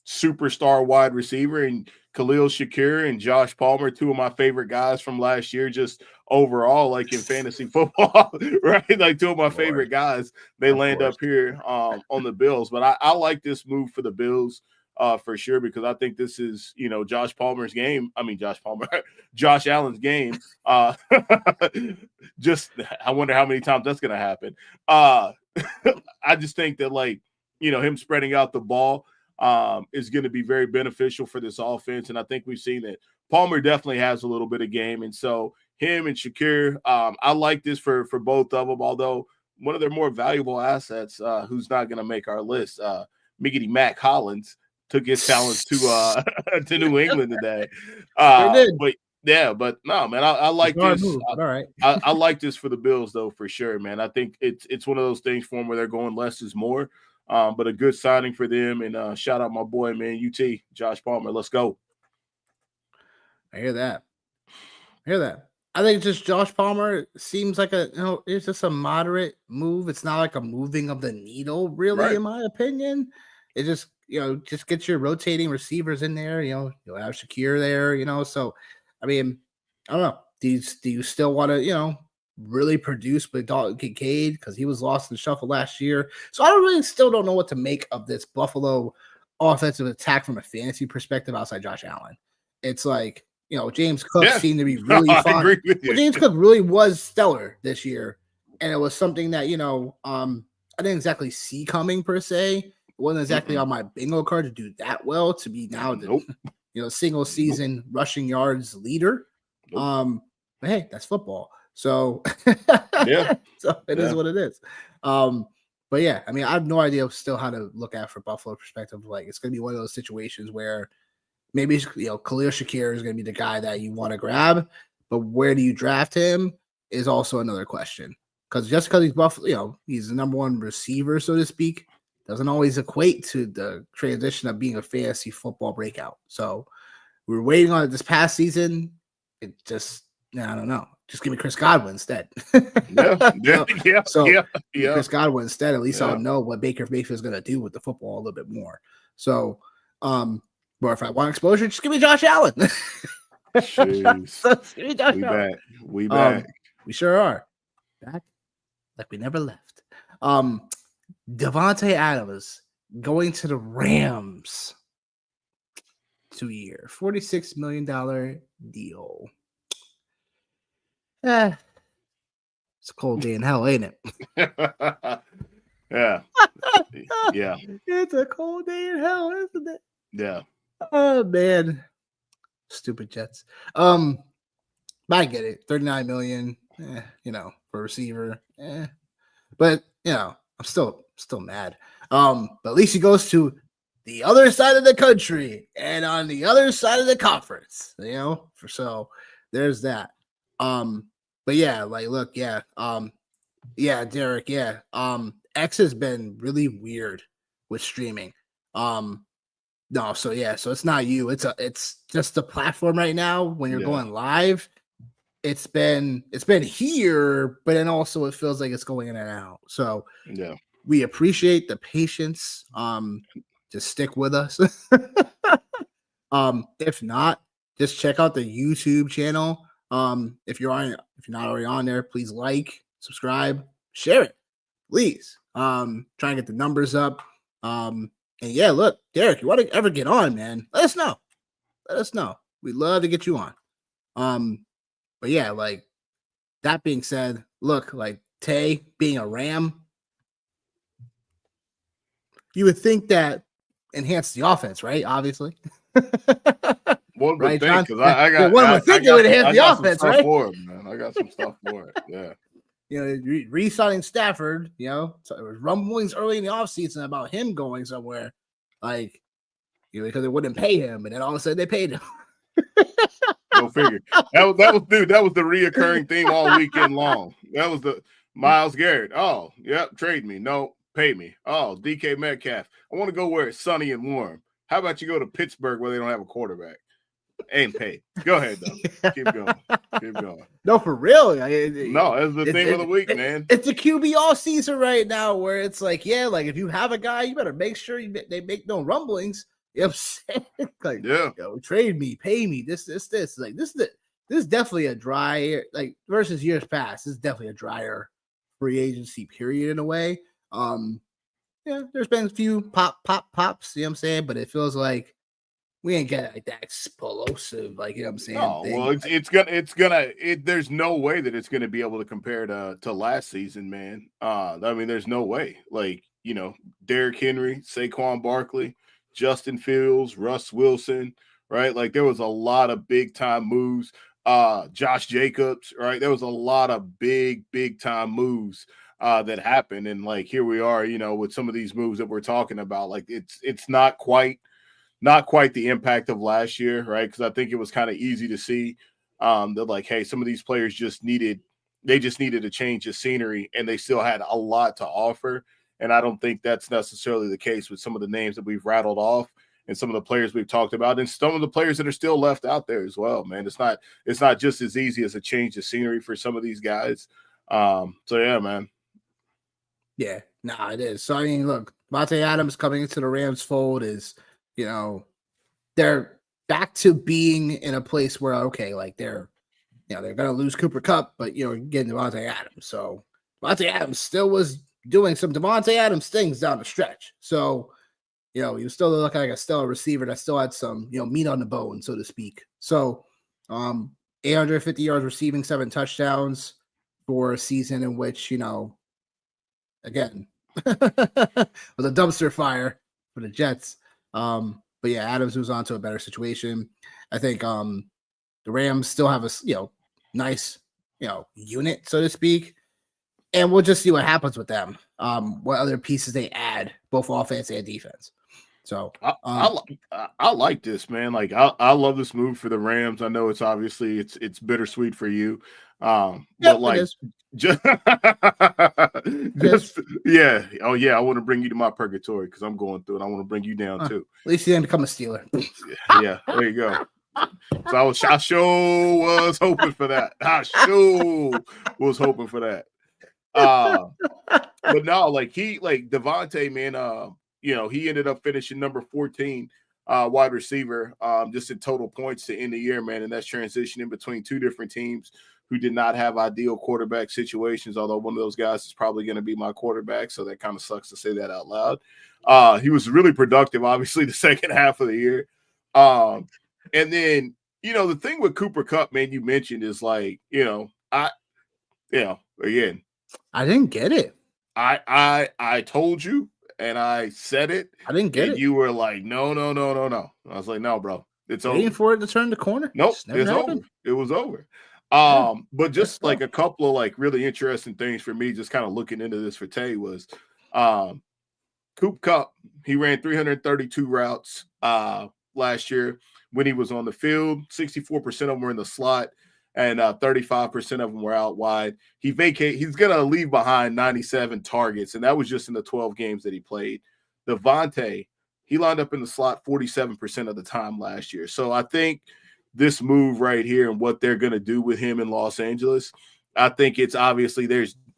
superstar wide receiver, and Khalil Shakir and Josh Palmer, 2 of my favorite guys from last year, just overall, like in fantasy football, right? Like 2 of my favorite guys, they land up here on the Bills. But I like this move for the Bills for sure, because I think this is, Josh Palmer's game. I mean, Josh Allen's game. Just, I wonder how many times that's going to happen. I just think that like, him spreading out the ball is going to be very beneficial for this offense. And I think we've seen that Palmer definitely has a little bit of game. And so him and Shakir, I like this for both of them, although one of their more valuable assets, who's not going to make our list, Miggity Mac Hollins, took his talents to New England today. But no, man, I like this. All right. I like this for the Bills, though, for sure, man. I think it's one of those things for them where they're going less is more. But a good signing for them, and shout out my boy, man, UT, Josh Palmer. Let's go. I hear that. I think just Josh Palmer seems like it's just a moderate move. It's not like a moving of the needle, really, in my opinion. It just, just get your rotating receivers in there. You'll have Shakir there, So, I mean, I don't know. Do you still want to, really produce with Dalton Kincaid because he was lost in the shuffle last year. So I still don't know what to make of this Buffalo offensive attack from a fantasy perspective outside Josh Allen. It's like, James Cook seemed to be really I fun. agree with you. Well, James Cook really was stellar this year. And it was something that, I didn't exactly see coming per se. It wasn't exactly on my bingo card to do that well to be now the single season rushing yards leader. But hey, that's football. So yeah, so it is what it is. But yeah, I mean, I have no idea still how to look at for Buffalo perspective. Like, it's gonna be one of those situations where maybe Khalil Shakir is gonna be the guy that you want to grab, but where do you draft him is also another question. Because just because he's Buffalo, he's the number one receiver, so to speak, doesn't always equate to the transition of being a fantasy football breakout. So we were waiting on it this past season. It just, I don't know. Just give me Chris Godwin instead. So Chris Godwin instead. At least I'll know what Baker Mayfield is going to do with the football a little bit more. So, or if I want exposure, just give me Josh Allen. So give me Josh Allen. We back. We sure are back, like we never left. Davante Adams going to the Rams. 2-year, $46 million deal. It's a cold day in hell, ain't it? Yeah. It's a cold day in hell, isn't it? Yeah. Oh man. Stupid Jets. But I get it. 39 million, for a receiver. But I'm still mad. But at least he goes to the other side of the country and on the other side of the conference, so there's that. But yeah, like, look, Derek, X has been really weird with streaming. So it's not you. It's just the platform right now when you're going live. It's been here, but then also it feels like it's going in and out. So we appreciate the patience. Just stick with us. If not, just check out the YouTube channel. If you're not already on there, please like, subscribe, share it, please. Try and get the numbers up. And yeah, look, Derek, you want to ever get on, man? Let us know. We'd love to get you on. But yeah, like, that being said, look, like, Tay being a Ram, you would think that enhanced the offense, right? Obviously. One would right, think, John? because one would think it would enhance the offense, right? For it, man. I got some stuff for it. Yeah. Re-signing Stafford, so it was rumblings early in the offseason about him going somewhere, like, because they wouldn't pay him, and then all of a sudden they paid him. Go figure. That was the reoccurring theme all weekend long. That was the Myles Garrett. Oh, yep, trade me. No, pay me. Oh, DK Metcalf. I want to go where it's sunny and warm. How about you go to Pittsburgh where they don't have a quarterback? Ain't paid. Go ahead, though. Keep going. No, for real. No, that's the theme of the week, man. It's a QB all season right now where it's like, like, if you have a guy, you better make sure they make no rumblings. You know what I'm saying? Like, trade me, pay me, this. Like, this is definitely a dry, like, versus years past. This is definitely a drier free agency period in a way. There's been a few pops, you know what I'm saying? But it feels like we ain't get like that explosive, like, you know what I'm saying? Oh, well, there's no way that it's gonna be able to compare to last season, man. I mean, there's no way. Like, Derrick Henry, Saquon Barkley, Justin Fields, Russ Wilson, right? Like, there was a lot of big time moves. Josh Jacobs, right? There was a lot of big time moves that happened, and like, here we are, with some of these moves that we're talking about. Like, it's not quite the impact of last year, right? Because I think it was kind of easy to see that, like, hey, some of these players just needed a change of scenery, and they still had a lot to offer. And I don't think that's necessarily the case with some of the names that we've rattled off and some of the players we've talked about, and some of the players that are still left out there as well, man. It's not just as easy as a change of scenery for some of these guys. So yeah, man. Yeah, it is. So I mean, look, Davante Adams coming into the Rams fold is, they're back to being in a place where, okay, like, they're they're going to lose Cooper Kupp, but, getting Davante Adams. So Davante Adams still was doing some Davante Adams things down the stretch. So, he was still looking like a stellar receiver that still had some, meat on the bone, so to speak. So, 850 yards receiving, 7 touchdowns for a season in which, again, was a dumpster fire for the Jets. But yeah, Adams moves on to a better situation. I think the Rams still have a nice unit, so to speak, and we'll just see what happens with them. What other pieces they add, both offense and defense. So I like this, man. Like I love this move for the Rams. I know it's obviously it's bittersweet for you, but like just yeah. Oh yeah, I want to bring you to my purgatory because I'm going through it. I want to bring you down too. At least you didn't become a Steeler. Yeah, there you go. So I sure was hoping for that. I sure was hoping for that. But no, like Davante, man, he ended up finishing number 14 wide receiver just in total points to end the year, man. And that's transitioning between 2 different teams who did not have ideal quarterback situations, although one of those guys is probably going to be my quarterback. So that kind of sucks to say that out loud. He was really productive, obviously, the second half of the year. And then, the thing with Cooper Kupp, man, you mentioned is like, again, I didn't get it. I told you and I said it. I didn't get it. You were like, no. I was like, no, bro. It's waiting over. for it to turn the corner. Nope, it's over. It was over. But just like a couple of like really interesting things for me, just kind of looking into this for Tay was Cooper Kupp. He ran 332 routes last year when he was on the field. 64% of them were in the slot, and 35% of them were out wide. He's going to leave behind 97 targets, and that was just in the 12 games that he played. Davante, he lined up in the slot 47% of the time last year. So I think this move right here and what they're going to do with him in Los Angeles, I think it's obviously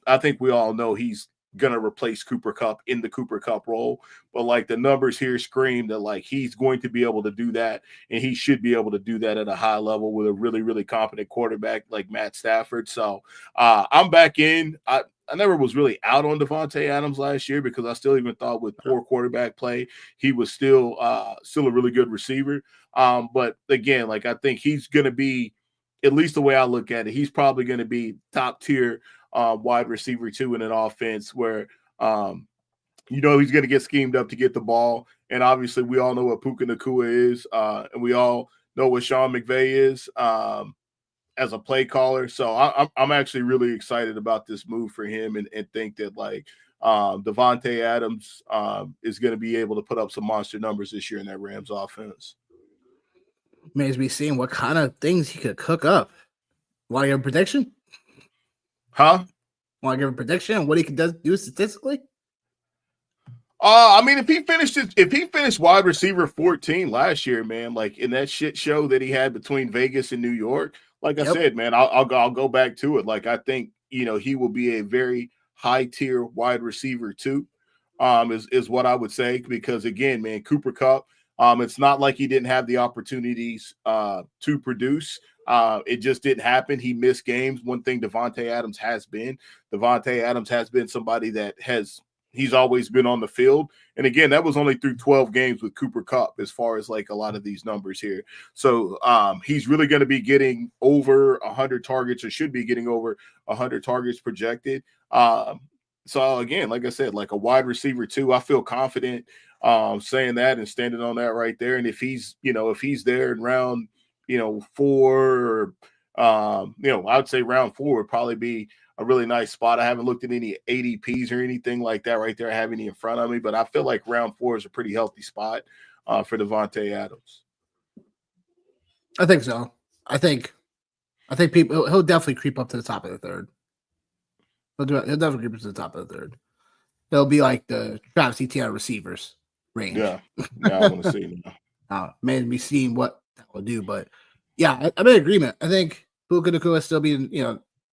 I think we all know he's going to replace Cooper Kupp in the Cooper Kupp role, but like the numbers here scream that like he's going to be able to do that, and he should be able to do that at a high level with a really, really competent quarterback like Matt Stafford. So I'm back in. I never was really out on Davante Adams last year because I still even thought with poor quarterback play, he was still a really good receiver. But again, like I think he's going to be, at least the way I look at it, he's probably going to be top tier wide receiver 2 in an offense where, he's going to get schemed up to get the ball. And obviously we all know what Puka Nacua is, and we all know what Sean McVay is as a play caller. So I'm actually really excited about this move for him and think that like Davante Adams is going to be able to put up some monster numbers this year in that Rams offense. Remains to be seen what kind of things he could cook up. Want to give a prediction? Huh? Want to give a prediction on what he could do statistically? I mean, if he finished wide receiver 14 last year, man, like in that shit show that he had between Vegas and New York, like I said, man, I'll go back to it. Like I think he will be a very high tier wide receiver too, is what I would say, because again, man, Cooper Kupp, it's not like he didn't have the opportunities to produce. It just didn't happen. He missed games. One thing Davante Adams has been somebody that he's always been on the field. And again, that was only through 12 games with Cooper Kupp as far as like a lot of these numbers here. So he's really going to be getting over 100 targets, or should be getting over 100 targets projected. So again, like I said, like a wide receiver 2, I feel confident saying that and standing on that right there. And if he's there in round, 4, I would say round 4 would probably be a really nice spot. I haven't looked at any ADPs or anything like that right there. I have any in front of me, but I feel like round 4 is a pretty healthy spot for Davante Adams. I think so. I think he'll definitely creep up to the top of the third. He'll definitely creep up to the top of the third. He'll be like the Travis Etienne receivers range. Yeah, I want to see now. Man, be seeing what that will do, but yeah, I'm in agreement. I think Puka Nacua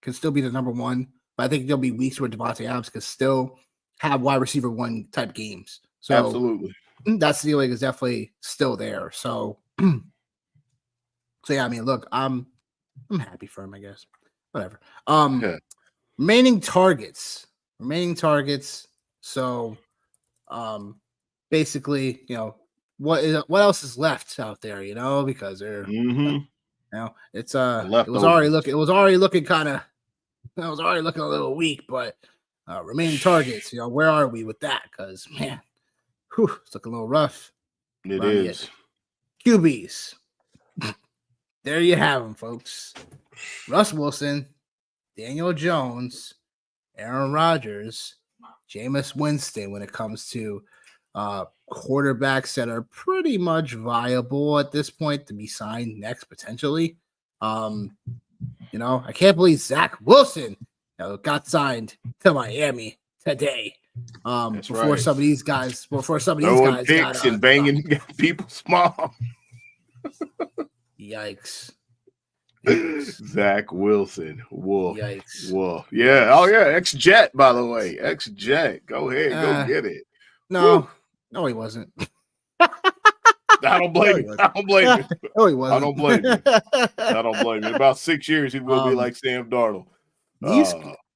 can still be the number 1, but I think there'll be weeks where Davante Adams can still have wide receiver 1 type games. So absolutely, that ceiling is definitely still there. So yeah, I mean, look, I'm I'm happy for him, I guess. Whatever. Yeah. Remaining targets. So, basically, what else is left out there? Because they're, it's it was already looking kind of, it was already looking a little weak, but remaining targets. Where are we with that? Because man, it's looking a little rough. It is. QBs. There you have them, folks. Russ Wilson, Daniel Jones, Aaron Rodgers, Jameis Winston when it comes to quarterbacks that are pretty much viable at this point to be signed next potentially. I can't believe Zach Wilson got signed to Miami today. Before some of these guys got and banging people's mom. Yikes. Zach Wilson. Whoa. Yikes. Whoa. Yeah. Oh, yeah. Ex-Jet, by the way. Ex-Jet. Go ahead. Go get it. No, he wasn't. I don't blame you. I don't blame you. No, he wasn't. I don't blame you. I don't blame you. In about 6 years, he will be like Sam Darnold.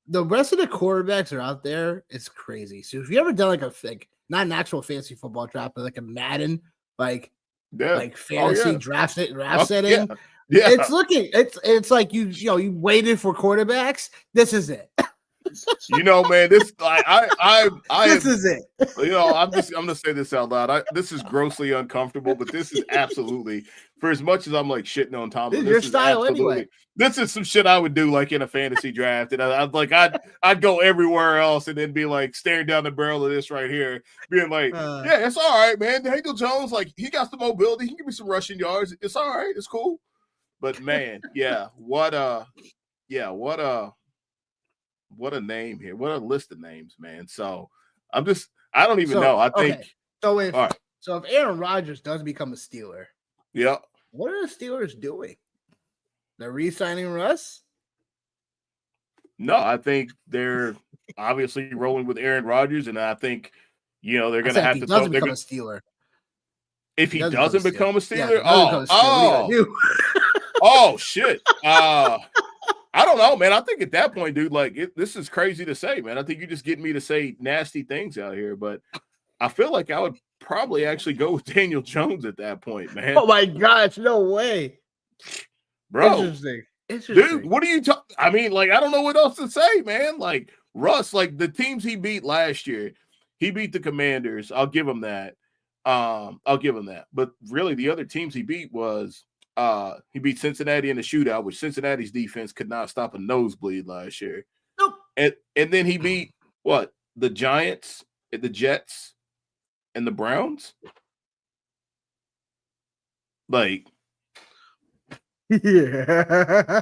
The rest of the quarterbacks are out there. It's crazy. So if you ever done not an actual fantasy football draft, but like a Madden, like fantasy draft setting. Yeah. It's like you waited for quarterbacks. This is it. Man, this I this is it. I'm gonna say this out loud. This is grossly uncomfortable, but this is absolutely, for as much as I'm like shitting on Tomlin, this is your style anyway. This is some shit I would do like in a fantasy draft, and I'd go everywhere else and then be like staring down the barrel of this right here, being like, yeah, it's all right, man. Daniel Jones, like he got some mobility, he can give me some rushing yards. It's all right, it's cool. But man, what a name here. What a list of names, man. So I don't even know. I think so if Aaron Rodgers does become a Steeler, what are the Steelers doing? They're re-signing Russ? No, I think they're obviously rolling with Aaron Rodgers, and I think they're gonna have to become a Steeler. If he doesn't become a Steeler, oh shit. I don't know, man. I think at that point, dude, this is crazy to say, man. I think you're just getting me to say nasty things out here, but I feel like I would probably actually go with Daniel Jones at that point, man. Oh my gosh, no way. Bro. Interesting. Dude, what are you talking? I mean, I don't know what else to say, man. Like Russ, the teams he beat last year, he beat the Commanders. I'll give him that. But really the other teams he beat was he beat Cincinnati in the shootout, which Cincinnati's defense could not stop a nosebleed last year. Nope. And then he beat the Giants, the Jets, and the Browns. Yeah.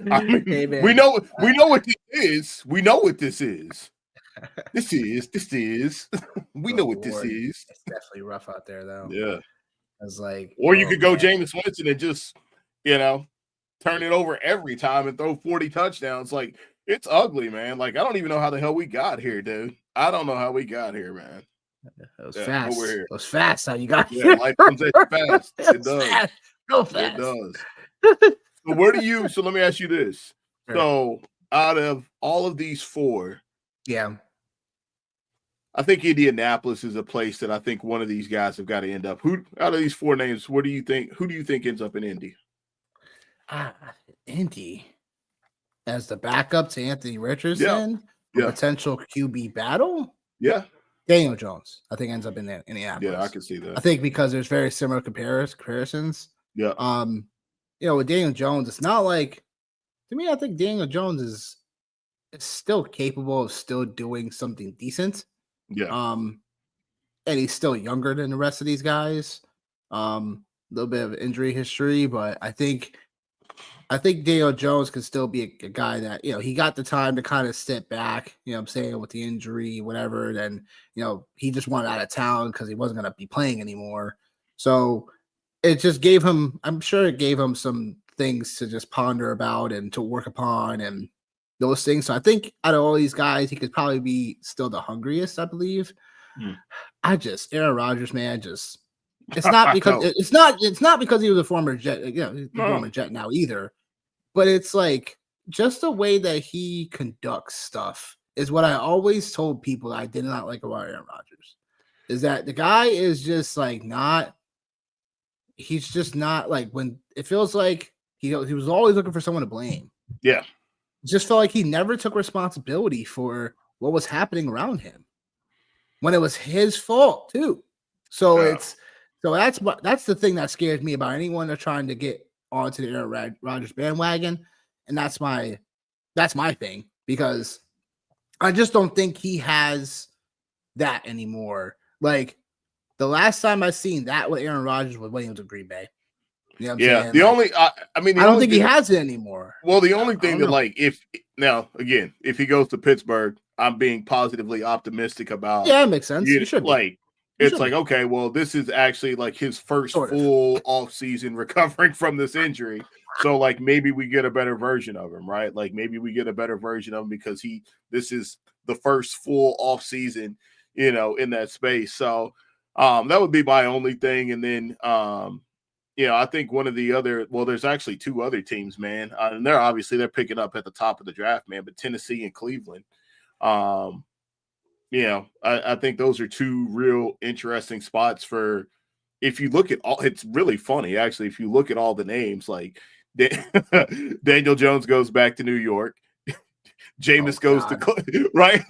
I mean, hey, we know what this is. We know what this is. This is. We know what this is. It's definitely rough out there, though. Yeah. It's like, or you could go Jameis Winston and just, turn it over every time and throw 40 touchdowns. It's ugly, man. I don't even know how the hell we got here, dude. I don't know how we got here, man. It was fast. It was fast how you got here. Yeah, life comes at you fast. It does. Fast. Real fast. It does. So let me ask you this. Sure. So out of all of these four, I think Indianapolis is a place that I think one of these guys have got to end up. Who out of these four names, who do you think ends up in Indy? Indy as the backup to Anthony Richardson, potential QB battle. Yeah. Daniel Jones, I think, ends up in Indianapolis. Yeah, I can see that. I think because there's very similar comparisons. Yeah. With Daniel Jones, it's not like, to me, I think Daniel Jones is still capable of still doing something decent. Yeah. And he's still younger than the rest of these guys. A little bit of injury history, but I think Daniel Jones can still be a guy that, he got the time to kind of step back, I'm saying, with the injury, whatever. Then, he just wanted out of town because he wasn't going to be playing anymore. So it just gave him, I'm sure it gave him some things to just ponder about and to work upon and those things. So I think out of all these guys, he could probably be still the hungriest, I believe. Aaron Rodgers, man, It's not because No. it's not because he was a former Jet. You know, he's a No. former Jet now either. But it's like just the way that he conducts stuff is what I always told people I did not like about Aaron Rodgers. Is that the guy is just like not. He's just not like when it feels like he was always looking for someone to blame. Yeah. It just felt like he never took responsibility for what was happening around him when it was his fault too. So that's the thing that scares me about anyone that's trying to get onto the Aaron Rodgers bandwagon, and that's my thing because I just don't think he has that anymore. Like the last time I seen that with Aaron Rodgers was when he was in Green Bay. You know what I'm saying? The like, only, I mean, I don't think he has it anymore. Well, the only thing that, know. like, if he goes to Pittsburgh, I'm being positively optimistic about. Yeah, it makes sense. You should like. It's like, okay, well, this is actually like his first full off season recovering from this injury. So like maybe we get a better version of him, right? Like maybe we get a better version of him because this is the first full off season, you know, in that space. So that would be my only thing. And then you know, I think one of the other, well, there's actually two other teams, man. And they're picking up at the top of the draft, man, but Tennessee and Cleveland. You know, I think those are two real interesting spots for, if you look at all, it's really funny, actually, if you look at all the names, like Daniel Jones goes back to New York. Jameis goes to, right?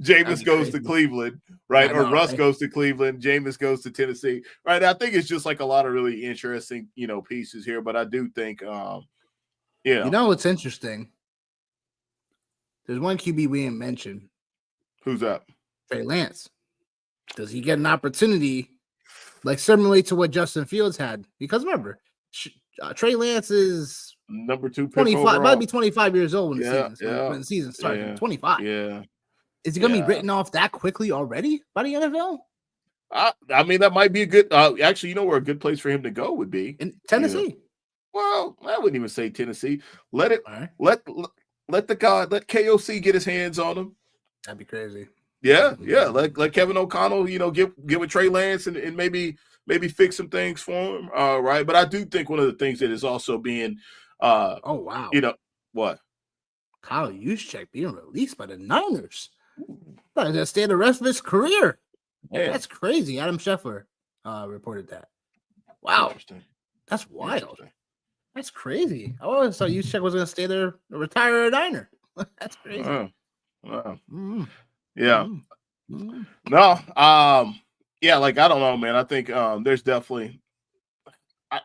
Jameis goes to Cleveland, right? Or Russ goes to Cleveland. Jameis goes to Tennessee, right? I think it's just like a lot of really interesting, you know, pieces here, but I do think, you know what's interesting? There's one QB we didn't mention. Who's that? Trey Lance. Does he get an opportunity like similarly to what Justin Fields had? Because remember, Trey Lance is number 2 pick 25, might be 25 years old when the season starts. 25. Yeah. Is he going to be written off that quickly already by the NFL? I mean, that might be a good. Actually, you know where a good place for him to go would be in Tennessee. You know? Well, I wouldn't even say Tennessee. Let KOC get his hands on him. That'd be crazy. Yeah. Let Kevin O'Connell, you know, give a Trey Lance and maybe fix some things for him. Right. But I do think one of the things that is also being oh wow. You know what? Kyle Juszczyk being released by the Niners. He's gonna stay the rest of his career. Yeah. That's crazy. Adam Scheffler reported that. Wow. That's wild. That's crazy. I always thought Juszczyk was gonna stay there, retire a Niner. That's crazy. Wow. Mm-hmm. Yeah. Mm-hmm. No. Yeah, like I don't know, man. I think there's definitely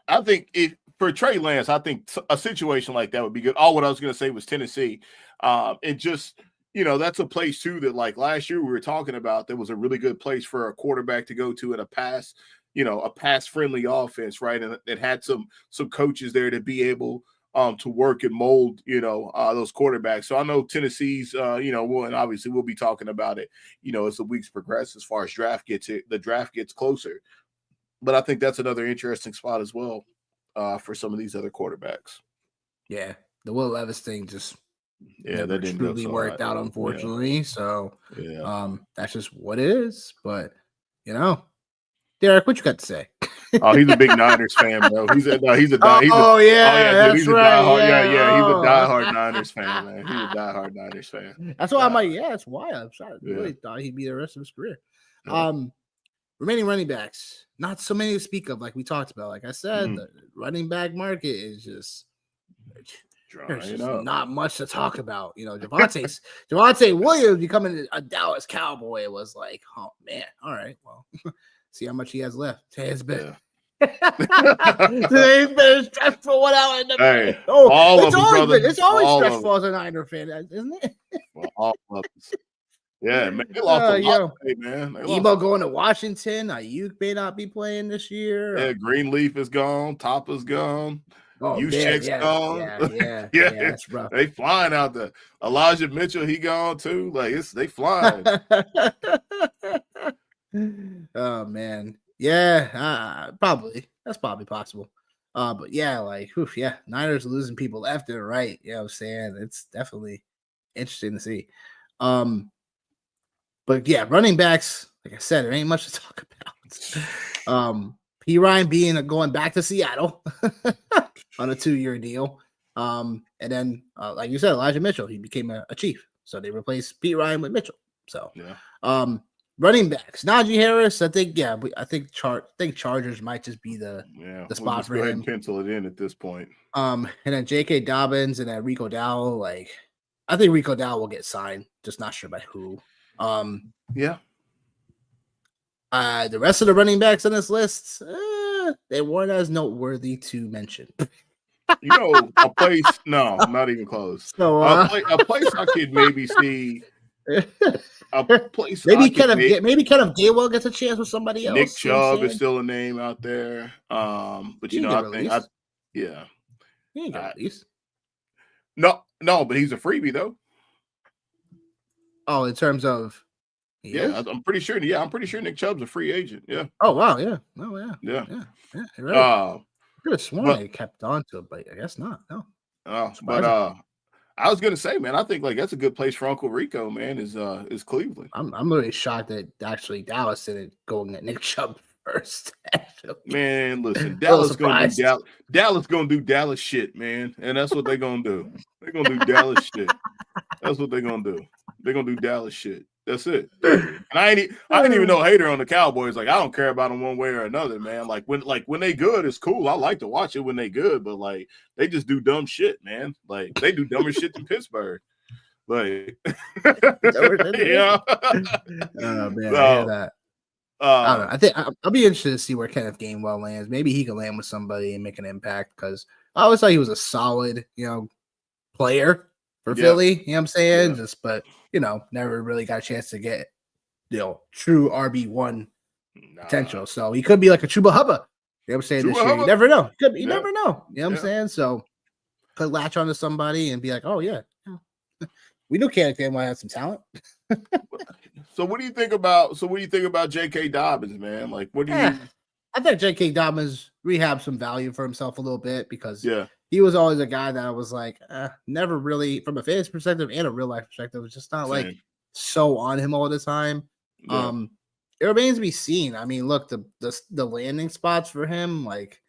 I think if for Trey Lance, I think a situation like that would be good. All what I was gonna say was Tennessee. And just, you know, that's a place too that like last year we were talking about that was a really good place for a quarterback to go to in a pass, you know, a pass friendly offense, right? And it had some coaches there to be able to work and mold, you know, those quarterbacks. So I know Tennessee's, you know, and obviously we'll be talking about it, you know, as the weeks progress, as far as the draft gets closer. But I think that's another interesting spot as well for some of these other quarterbacks. Yeah, the Will Levis thing just that didn't truly worked out, unfortunately. Yeah. So that's just what it is. But you know, Derek, what you got to say? Oh, he's a big Niners fan, bro. He's a diehard. He's a diehard Niners fan, man. He's a diehard Niners fan. That's why I'm like, that's why I really thought he'd be the rest of his career. Yeah. Remaining running backs, not so many to speak of, like we talked about. Like I said, the running back market is just there's just not much to talk about. You know, Javonte Williams becoming a Dallas Cowboy was like, oh man, all right, well. See how much he has left. Today's been a stressful one out in the it's always stressful as a Niner fan, isn't it? Well, all of us. Yeah, man. They lost a lot today, man. Ebo going to Washington. Ayuk may not be playing this year. Yeah, Greenleaf is gone. Tapa's gone. Juszczyk's gone. Yeah, that's rough. They flying out there. Elijah Mitchell, he gone too. Like they flying. Oh man, yeah, probably that's probably possible. But yeah, like, Niners losing people left and right. You know what I'm saying? It's definitely interesting to see. But yeah, running backs, like I said, there ain't much to talk about. P. Ryan being going back to Seattle on a 2-year deal. And then, like you said, Elijah Mitchell, he became a Chief. So they replaced Pete Ryan with Mitchell. So, running backs, Najee Harris, I think, I think Chargers might just be the spot for go ahead him. and pencil it in at this point. And then J.K. Dobbins and then Rico Dowell, like, I think Rico Dowell will get signed, just not sure by who. The rest of the running backs on this list, they weren't as noteworthy to mention. A place, no, not even close. So, a place I could maybe see. A place maybe Kenneth Gainwell gets a chance with somebody else. Nick Chubb is still a name out there. But he ain't I think he ain't got released. No, but he's a freebie though. Oh, in terms of I'm pretty sure. Yeah, I'm pretty sure Nick Chubb's a free agent. Yeah. Oh wow, yeah. Oh yeah. Right. Could have sworn they kept on to it, but I guess not. No. I was gonna say, man, I think like that's a good place for Uncle Rico, man, is Cleveland. I'm really shocked that actually Dallas didn't go and get Nick Chubb first. Actually. Man, listen, Dallas gonna do Dallas shit, man. And that's what they're gonna do. They're gonna do Dallas shit. That's what they're gonna do. They're gonna do Dallas shit. That's it. And I ain't even no hater on the Cowboys. Like I don't care about them one way or another, man. Like when they good, it's cool. I like to watch it when they good, but like they just do dumb shit, man. Like they do dumber shit than Pittsburgh. Like yeah. Oh man, I hear that. I don't know. I think I'll be interested to see where Kenneth Gainwell lands. Maybe he can land with somebody and make an impact because I always thought he was a solid, player for Philly. You know what I'm saying? But never really got a chance to get, true RB1 potential. So he could be like a Chuba Hubbard. You know what I'm saying? This year. You never know. You never know. You know what I'm saying? So could latch onto somebody and be like, oh yeah. We knew Kenneth Gainwell had some talent. So what do you think about J.K. Dobbins, man? Like what do you I think J.K. Dobbins rehabbed some value for himself a little bit because he was always a guy that I was like, never really, from a fantasy perspective and a real life perspective, was just not like so on him all the time. Yeah. It remains to be seen. I mean, look, the landing spots for him, like,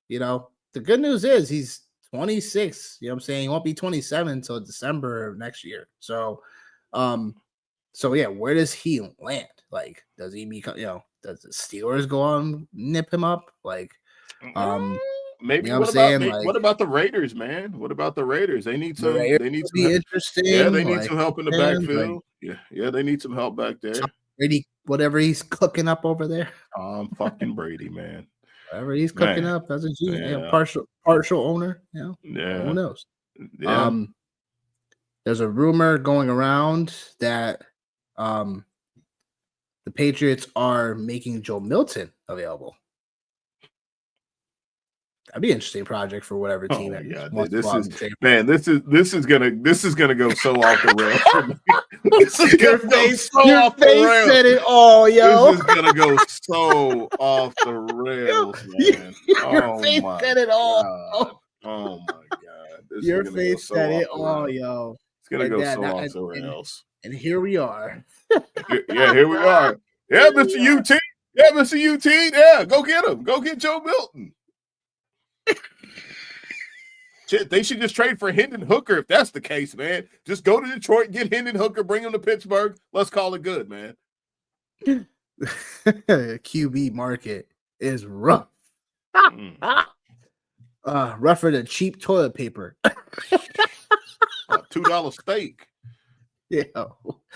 the good news is he's 26. You know what I'm saying? He won't be 27 until December of next year. So, where does he land? Like, does he become, does the Steelers go on nip him up? Like, maybe what about the Raiders, man? What about the Raiders? They need some. They need some interesting. Yeah, they need some help in the backfield. Yeah, they need some help back there. Brady, whatever he's cooking up over there. Fucking Brady, man. Whatever he's cooking up as a GM, partial owner. Who knows? Yeah. There's a rumor going around that the Patriots are making Joe Milton available. That'd be an interesting project for whatever team. This is gonna go so off the rails. Your face said it all, yo. This is gonna go so off the rails, man. Your face said it all. Oh my god. Your face said it all, yo. It's gonna go so off the rails. And here we are. Here we are. Yeah, Mr. UT. Yeah, Mr. UT. Yeah, go get him. Go get Joe Milton. Shit, they should just trade for Hendon Hooker if that's the case, man. Just go to Detroit, get Hendon Hooker, bring him to Pittsburgh. Let's call it good, man. QB market is rough. Rougher than cheap toilet paper. $2 steak. Yeah.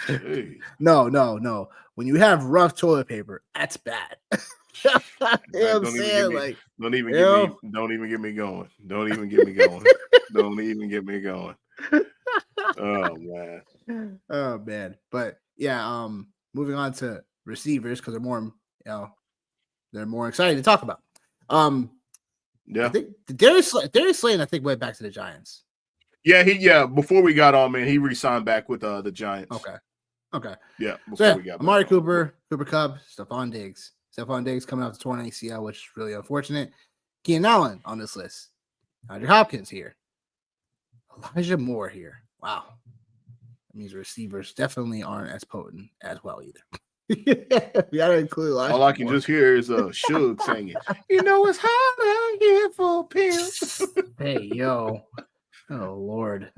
Hey. No. When you have rough toilet paper, that's bad. You know what I'm saying? Don't even get me going. Don't even get me going. Don't even get me going. Oh man. But yeah, moving on to receivers because they're more exciting to talk about. I think Darius Slayton, I think, went back to the Giants. Yeah, before we got on, man, he re-signed back with the Giants. Okay. Yeah, we got Amari Cooper Kupp, Stephon Diggs. Stephon Diggs coming off the torn ACL, which is really unfortunate. Keenan Allen on this list. Andrew Hopkins here. Elijah Moore here. Wow. That means receivers definitely aren't as potent as well either. You gotta include Elijah All I can Moore. just hear is Suge singing. You know it's hard out here for a pimp. Hey, yo. Oh Lord.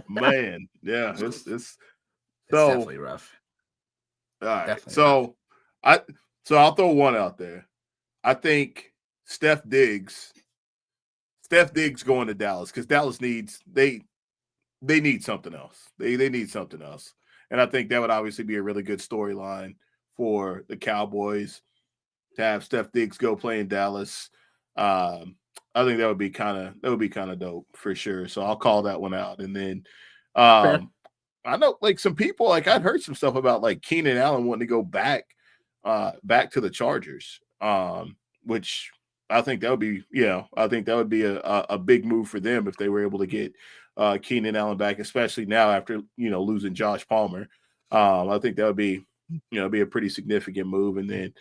Man, yeah, it's It's so definitely rough. all right. Definitely rough. I so I'll throw one out there. I think Steph Diggs going to Dallas because Dallas needs they need something else. They need something else. And I think that would obviously be a really good storyline for the Cowboys to have Steph Diggs go play in Dallas. I think that would be kind of dope for sure. So I'll call that one out. And then Fair. I know like some people like I'd heard some stuff about like Keenan Allen wanting to go back to the Chargers. Which I think that would be, I think that would be a big move for them if they were able to get Keenan Allen back, especially now after losing Josh Palmer. I think that would be be a pretty significant move. And then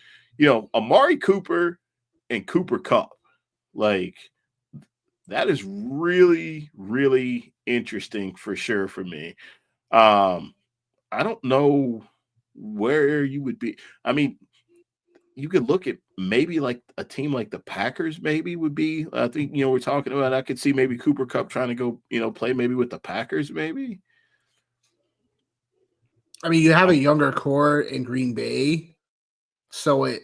Amari Cooper and Cooper Kupp, like that is really really interesting for sure for me. I don't know where you would be. I mean, you could look at maybe like a team like the Packers maybe would be. I think we're talking about. I could see maybe Cooper Kupp trying to go play maybe with the Packers maybe. I mean, you have a younger core in Green Bay, so I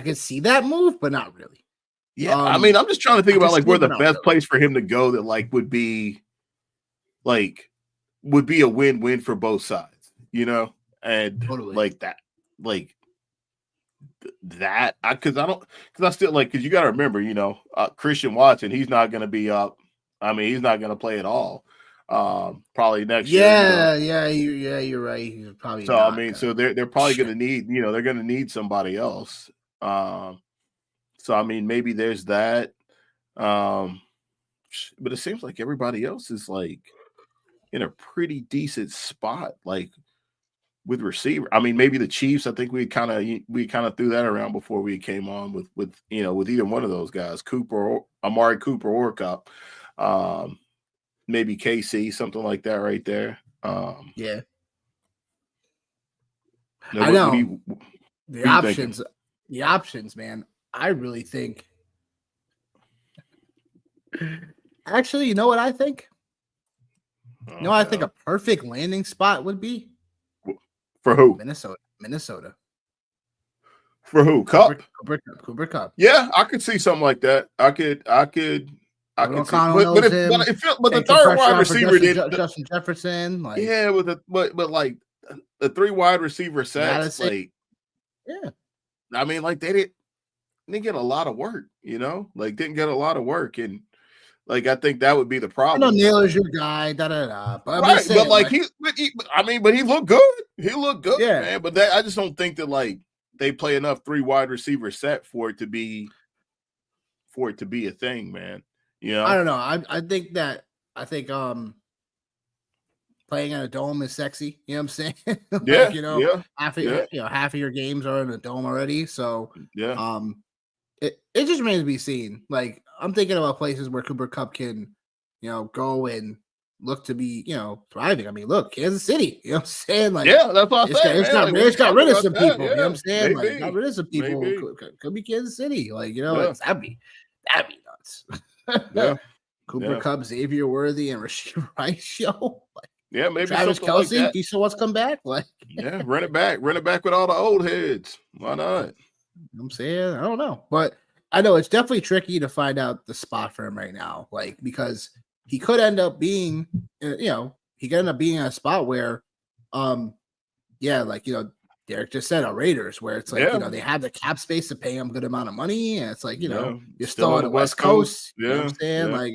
can see that move, but not really. Yeah, I mean, I'm just trying to think about like where the best really. place for him to go that like would be a win-win for both sides, and Totally. like that, like that. Because I still like because you got to remember, Christian Watson, he's not going to be up. I mean, he's not going to play at all. Probably next year. You're right. He's probably so not I mean, gonna. so they're probably going to need, they're going to need somebody else. So I mean, maybe there's that. But it seems like everybody else is like in a pretty decent spot, like with receiver. I mean, maybe the Chiefs. I think we kind of threw that around before we came on with either one of those guys, Amari Cooper or Kupp. Maybe KC, something like that, right there. Yeah, I know the options. The options, man. I really think. Actually, you know what I think? I think a perfect landing spot would be for who? Minnesota. For who? Kupp? Cooper Kupp. Yeah, I could see something like that. I could see. But the third wide receiver did Justin Jefferson. Like, yeah, but like the 3 wide receiver sets, like I mean, like they didn't get a lot of work, like didn't get a lot of work, and like I think that would be the problem. I know Naylor's your guy, But right, saying, but like he looked good. He looked good, man. But I just don't think that like they play enough 3 wide receiver set for it to be a thing, man. I don't know. I think playing in a dome is sexy. You know what I'm saying? Like, half of your games are in a dome already. So it just remains to be seen. Like I'm thinking about places where Cooper Kupp can, go and look to be, thriving. I mean, look, Kansas City. You know what I'm saying? Like, that's what I'm saying. It's got rid of some people. You know what I'm saying? Maybe, like, got rid of some people. Could be Kansas City. Like, that'd be nuts. Cooper Kupp, Xavier Worthy, and Rashid Rice show. Like, maybe Travis Kelce. Like do you still want to come back? Like, run it back with all the old heads. Why not? You know what I'm saying, I don't know, but I know it's definitely tricky to find out the spot for him right now. Like because he could end up being, he could end up being in a spot where, Derek just said, Raiders, where it's like, they have the cap space to pay him a good amount of money. And it's like, you're still on the West Coast. You know what I'm saying? Like,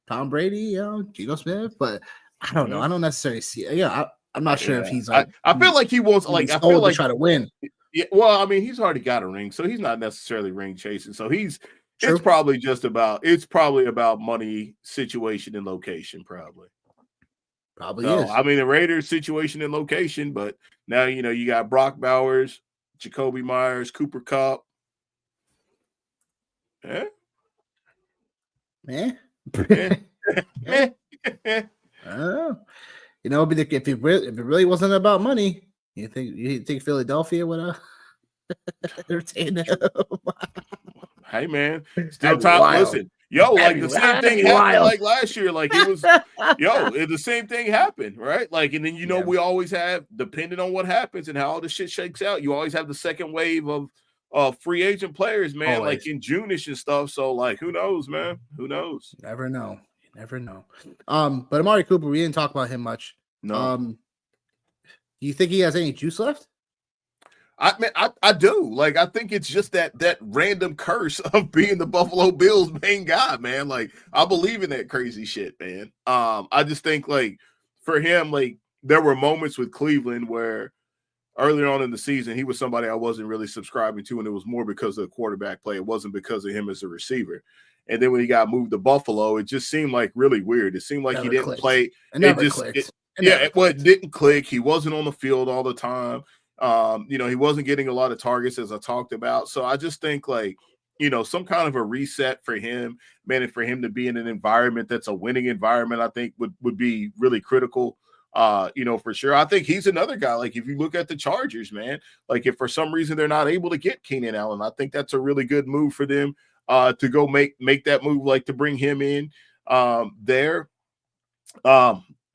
Tom Brady, Geno Smith, but I don't know. I don't necessarily see, I'm not sure if he's like, I feel like he wants, like, I feel like try to win. Yeah. Well, I mean, he's already got a ring, so he's not necessarily ring chasing. So it's probably about money, situation, and location, probably. Probably is. I mean, the Raiders situation and location, but now you got Brock Bowers, Jacoby Myers, Cooper Kupp. I don't know. You know, but if it really wasn't about money, you think Philadelphia would entertain him? Hey man, still That'd be time. wild. Listen, yo, like the same That'd thing be happened wild. like last year. Like it was, the same thing happened, right? Like, and then Yeah. we always have, depending on what happens and how all this shit shakes out, you always have the second wave of free agent players, man. Always. Like in June-ish and stuff. So, like, who knows, man? Who knows? You never know. You never know. But Amari Cooper, we didn't talk about him much. No. Do you think he has any juice left? I do. Like, I think it's just that random curse of being the Buffalo Bills main guy, man. Like, I believe in that crazy shit, man. I just think, like, for him, like, there were moments with Cleveland where earlier on in the season, he was somebody I wasn't really subscribing to, and it was more because of the quarterback play. It wasn't because of him as a receiver. And then when he got moved to Buffalo, it just seemed like really weird. It seemed like he didn't play. It never clicked. It didn't click. He wasn't on the field all the time. He wasn't getting a lot of targets, as I talked about. So I just think, like, some kind of a reset for him, man, and for him to be in an environment that's a winning environment, I think would be really critical. For sure. I think he's another guy. Like, if you look at the Chargers, man, like if for some reason they're not able to get Keenan Allen, I think that's a really good move for them to go make that move, like to bring him in there.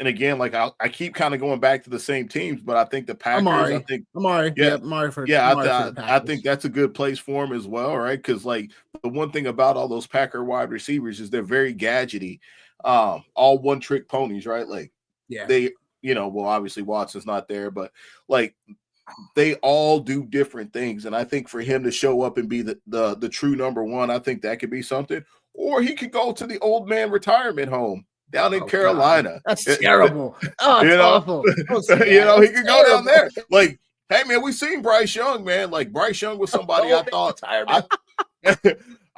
And again, like I keep kind of going back to the same teams, but I think the Packers, Amari. I think Amari. I think that's a good place for him as well, right? Because like the one thing about all those Packer wide receivers is they're very gadgety, all one trick ponies, right? Like they, obviously Watson's not there, but like they all do different things, and I think for him to show up and be the true number one, I think that could be something. Or he could go to the old man retirement home down in Carolina. God. That's terrible. Oh, it's awful. He could go down there. Like, hey man, we seen Bryce Young, man. Like Bryce Young was somebody I thought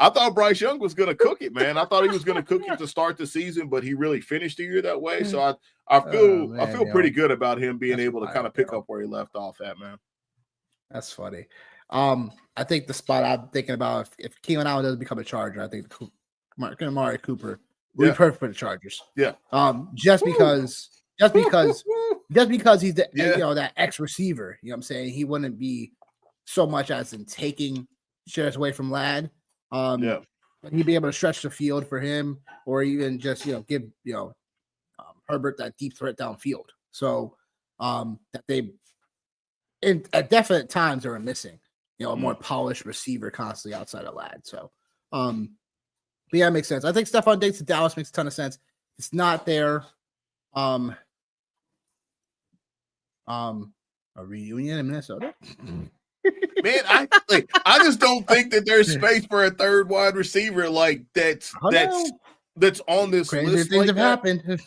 I thought Bryce Young was gonna cook it, man. I thought he was gonna cook it to start the season, but he really finished the year that way. So I feel pretty good about him being able to kind of pick up where he left off at, man. That's funny. I think the spot I'm thinking about, if Keenan Allen doesn't become a Charger, I think Amari Cooper would be perfect for the Chargers. Yeah. Just because he's the that X receiver, you know what I'm saying? He wouldn't be so much as in taking shares away from Ladd. He'd be able to stretch the field for him, or even just give Herbert that deep threat downfield. So that they at definite times they were missing, a more polished receiver constantly outside of Ladd. So but yeah, it makes sense. I think Stephon Diggs to Dallas makes a ton of sense. It's not there. A reunion in Minnesota. Man, I just don't think that there's space for a third wide receiver like that's on this Crazier list. Things like have happened.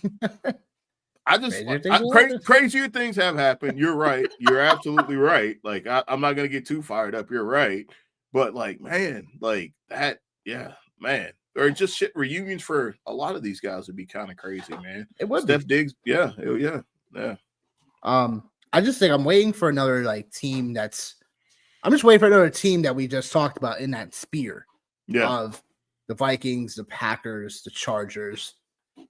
Crazier things have happened. You're right. You're absolutely right. Like I'm not gonna get too fired up. You're right. But like, man, like that, yeah, man. Or just shit reunions for a lot of these guys would be kind of crazy, man. It would. Steph Diggs, yeah. I just think I'm waiting for another team I'm just waiting for another team that we just talked about in that sphere of the Vikings, the Packers, the Chargers,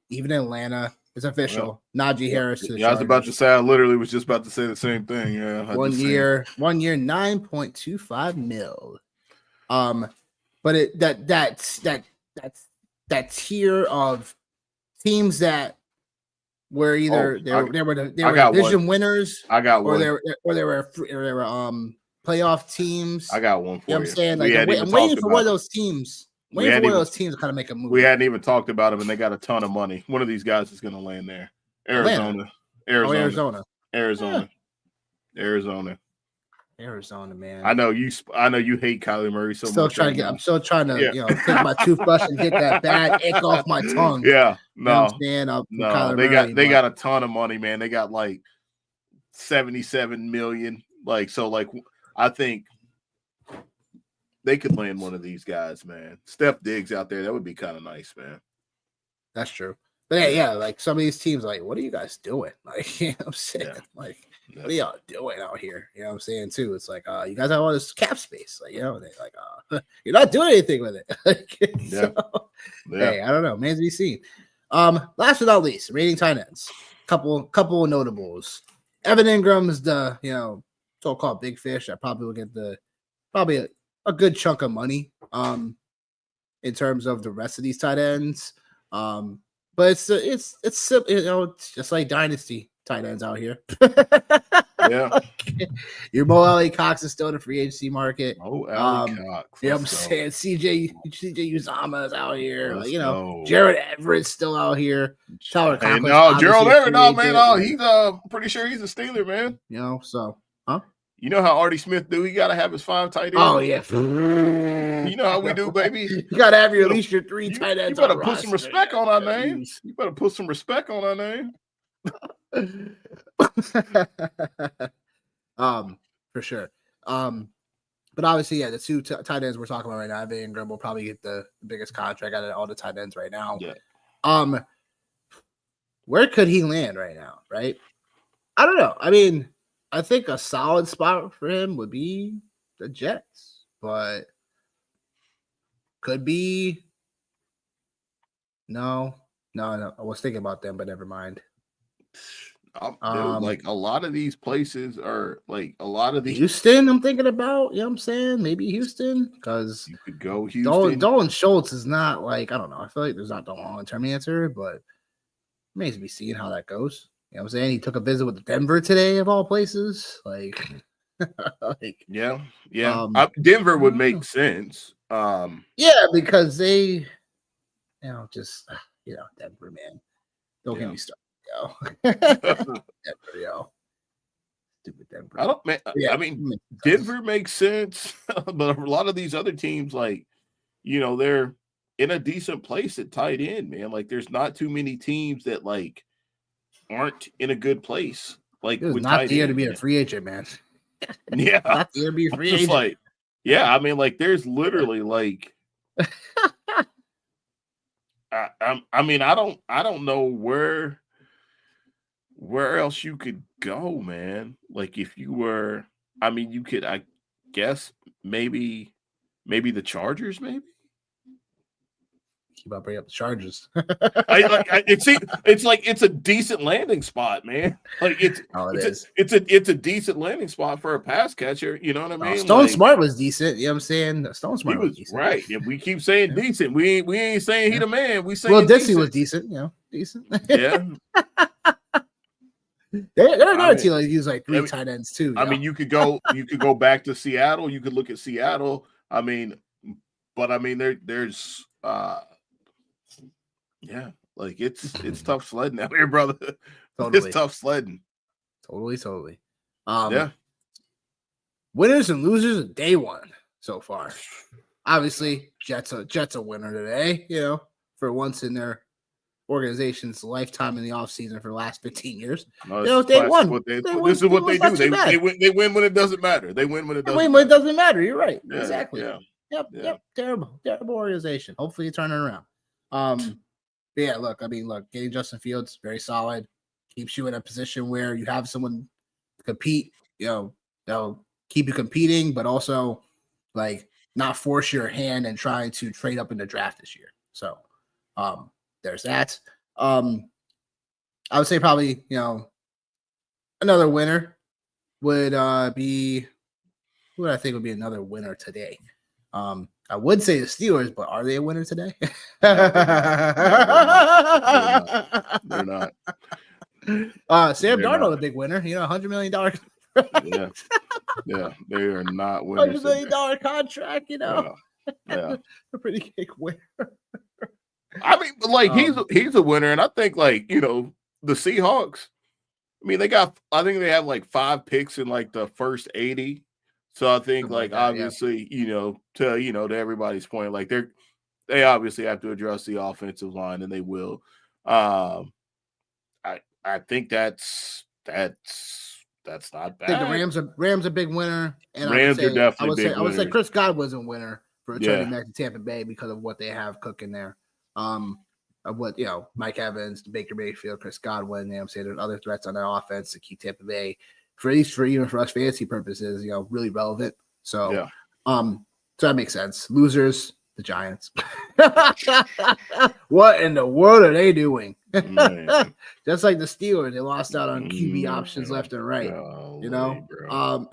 even Atlanta. It's official. Najee Harris. To the I was about to say. I literally was just about to say the same thing. Yeah. 1 year, 9.25 mil. But that tier of teams that were either they were division winners. I got one. Or they were playoff teams. I got one for you. I'm saying? Like, I'm waiting for one of those teams. Waiting for one of those teams to kind of make a move. We hadn't even talked about them, and they got a ton of money. One of these guys is going to land there. Arizona, man. I know you hate Kyler Murray so much. I'm still trying to take my toothbrush and get that bad ick off my tongue. Yeah, no, they got a ton of money, man. They got like 77 million. I think they could land one of these guys, man. Steph Diggs out there, that would be kind of nice, man. That's true. But yeah, like some of these teams, like, what are you guys doing? Like, you know what I'm saying? Yeah. Like, what are y'all doing out here? You know what I'm saying, too? It's like, you guys have all this cap space. Like, they like, you're not doing anything with it. Hey, I don't know. Man's to be seen. Last but not least, rating tight ends. couple of notables. Evan Ingram's the so-called big fish that probably will get probably a good chunk of money in terms of the rest of these tight ends. But it's it's just like dynasty tight ends out here. Yeah. Your Mo Alley Cox is still in the free agency market. Oh, Alley Cox. You know what I'm saying? CJ Uzama is out here. Let's Jared Everett's still out here. Tyler Hey, Conklin, no, Gerald Everett, no, man. Oh, he's pretty sure he's a Steeler, man. So you know how Artie Smith do? He gotta have his 5 tight ends. Oh yeah. You know how we do, baby. You gotta have at least your 3 tight ends. You better put some respect on our name. You better put some respect on our name. For sure. But obviously, yeah, the 2 tight ends we're talking about right now, Evan Ingram will probably get the biggest contract out of all the tight ends right now. Yeah. Where could he land right now? Right? I don't know. I mean, I think a solid spot for him would be the Jets, but could be. No. I was thinking about them, but never mind. Like a lot of these places are like a lot of these. Houston, I'm thinking about. You know what I'm saying? Maybe Houston, because you could go Houston. Dalton Schultz is not like, I don't know. I feel like there's not the long-term answer, but remains to be seen how that goes. You know what I'm saying? He took a visit with Denver today, of all places. Like, yeah. Denver would make sense. Yeah, because they, Denver, man. Don't get me started, Denver, stupid Denver. I mean, Denver makes sense, but a lot of these other teams, like, they're in a decent place at tight end, man. Like, there's not too many teams that like aren't in a good place. Like, it was not the year to be a free agent, man. Yeah, not the year to be a free agent. Like, I mean, like, there's literally like, I mean, I don't know where else you could go, man. Like, if you were, I mean, you could, I guess, maybe the Chargers, maybe. Keep on bringing up the Chargers. It's a decent landing spot, man. Like, it's a decent landing spot for a pass catcher. You know what I mean? Stone Smart was decent. You know what I'm saying? Stone Smart was decent. Right. If we keep saying decent, we ain't saying he the man. We saying Dixie was decent. Decent. Yeah. They're another team that use like 3 tight ends too. I mean, you could go back to Seattle. You could look at Seattle. I mean, but I mean, there's yeah, like it's tough sledding out here, brother. Totally. It's tough sledding. Totally. Yeah. Winners and losers of day one so far. Obviously, Jets a winner today. For once in their organization's lifetime in the offseason for the last 15 years. Day one. This is what they do. They win when it doesn't matter. They win when it doesn't matter. When it doesn't matter. You're right. Yeah, exactly. Yeah. Yep. Terrible organization. Hopefully you turn it around. Yeah, look, getting Justin Fields, very solid. Keeps you in a position where you have someone to compete. They'll keep you competing, but also like not force your hand and trying to trade up in the draft this year. So there's that. I would say probably, another winner would be who would I think would be another winner today? I would say the Steelers, but are they a winner today? They're not. Sam Darnold, a big winner. $100 million. Yeah, they are not winners. $100 million contract. Yeah, a pretty big winner. I mean, like he's a winner, and I think like the Seahawks. I mean, I think they have like 5 picks in like the first 80. So I think obviously, to everybody's point, like they obviously have to address the offensive line, and they will. I think that's not bad. I think the Rams a big winner, and Rams are definitely big. I would say Chris Godwin's a winner for returning back to Tampa Bay because of what they have cooking there. Of what Mike Evans, Baker Mayfield, Chris Godwin. I'm saying there's other threats on that offense to keep Tampa Bay, even for us fantasy purposes, really relevant. So, so that makes sense. Losers, The Giants. What in the world are they doing? Just like the Steelers, they lost out on QB options left and right. Golly, You know, bro.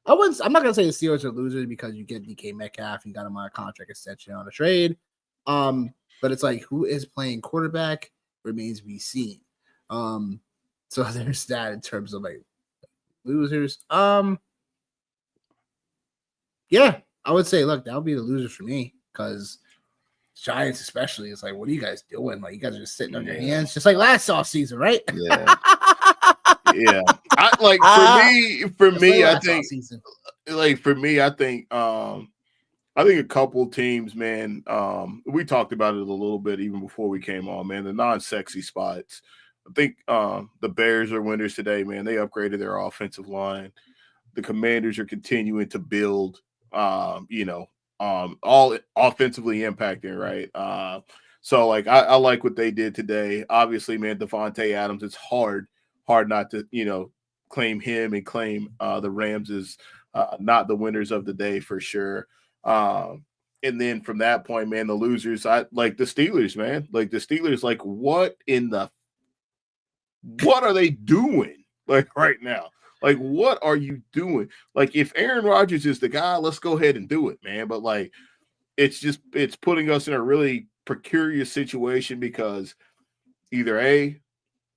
I'm not gonna say the Steelers are losers because you get DK Metcalf, you got him on a contract extension on a trade. But it's like who is playing quarterback remains to be seen. So there's that in terms of like losers. Yeah, I would say, look, that would be the losers for me because Giants, especially, it's like, what are you guys doing? Like, you guys are just sitting on your hands, just like last off season, right? Yeah, yeah. For me, I think a couple teams, man. We talked about it a little bit even before we came on, man. The non-sexy spots. I think the Bears are winners today, man. They upgraded their offensive line. The Commanders are continuing to build, all offensively impacting, right? So like I like what they did today. Obviously, man, Devontae Adams, it's hard not to, claim him and claim the Rams as not the winners of the day for sure. And then from that point, man, the losers, I like the Steelers, man. Like the Steelers, like what are they doing like right now? Like, what are you doing? Like, if Aaron Rodgers is the guy, let's go ahead and do it, man. But like, it's putting us in a really precarious situation because either A,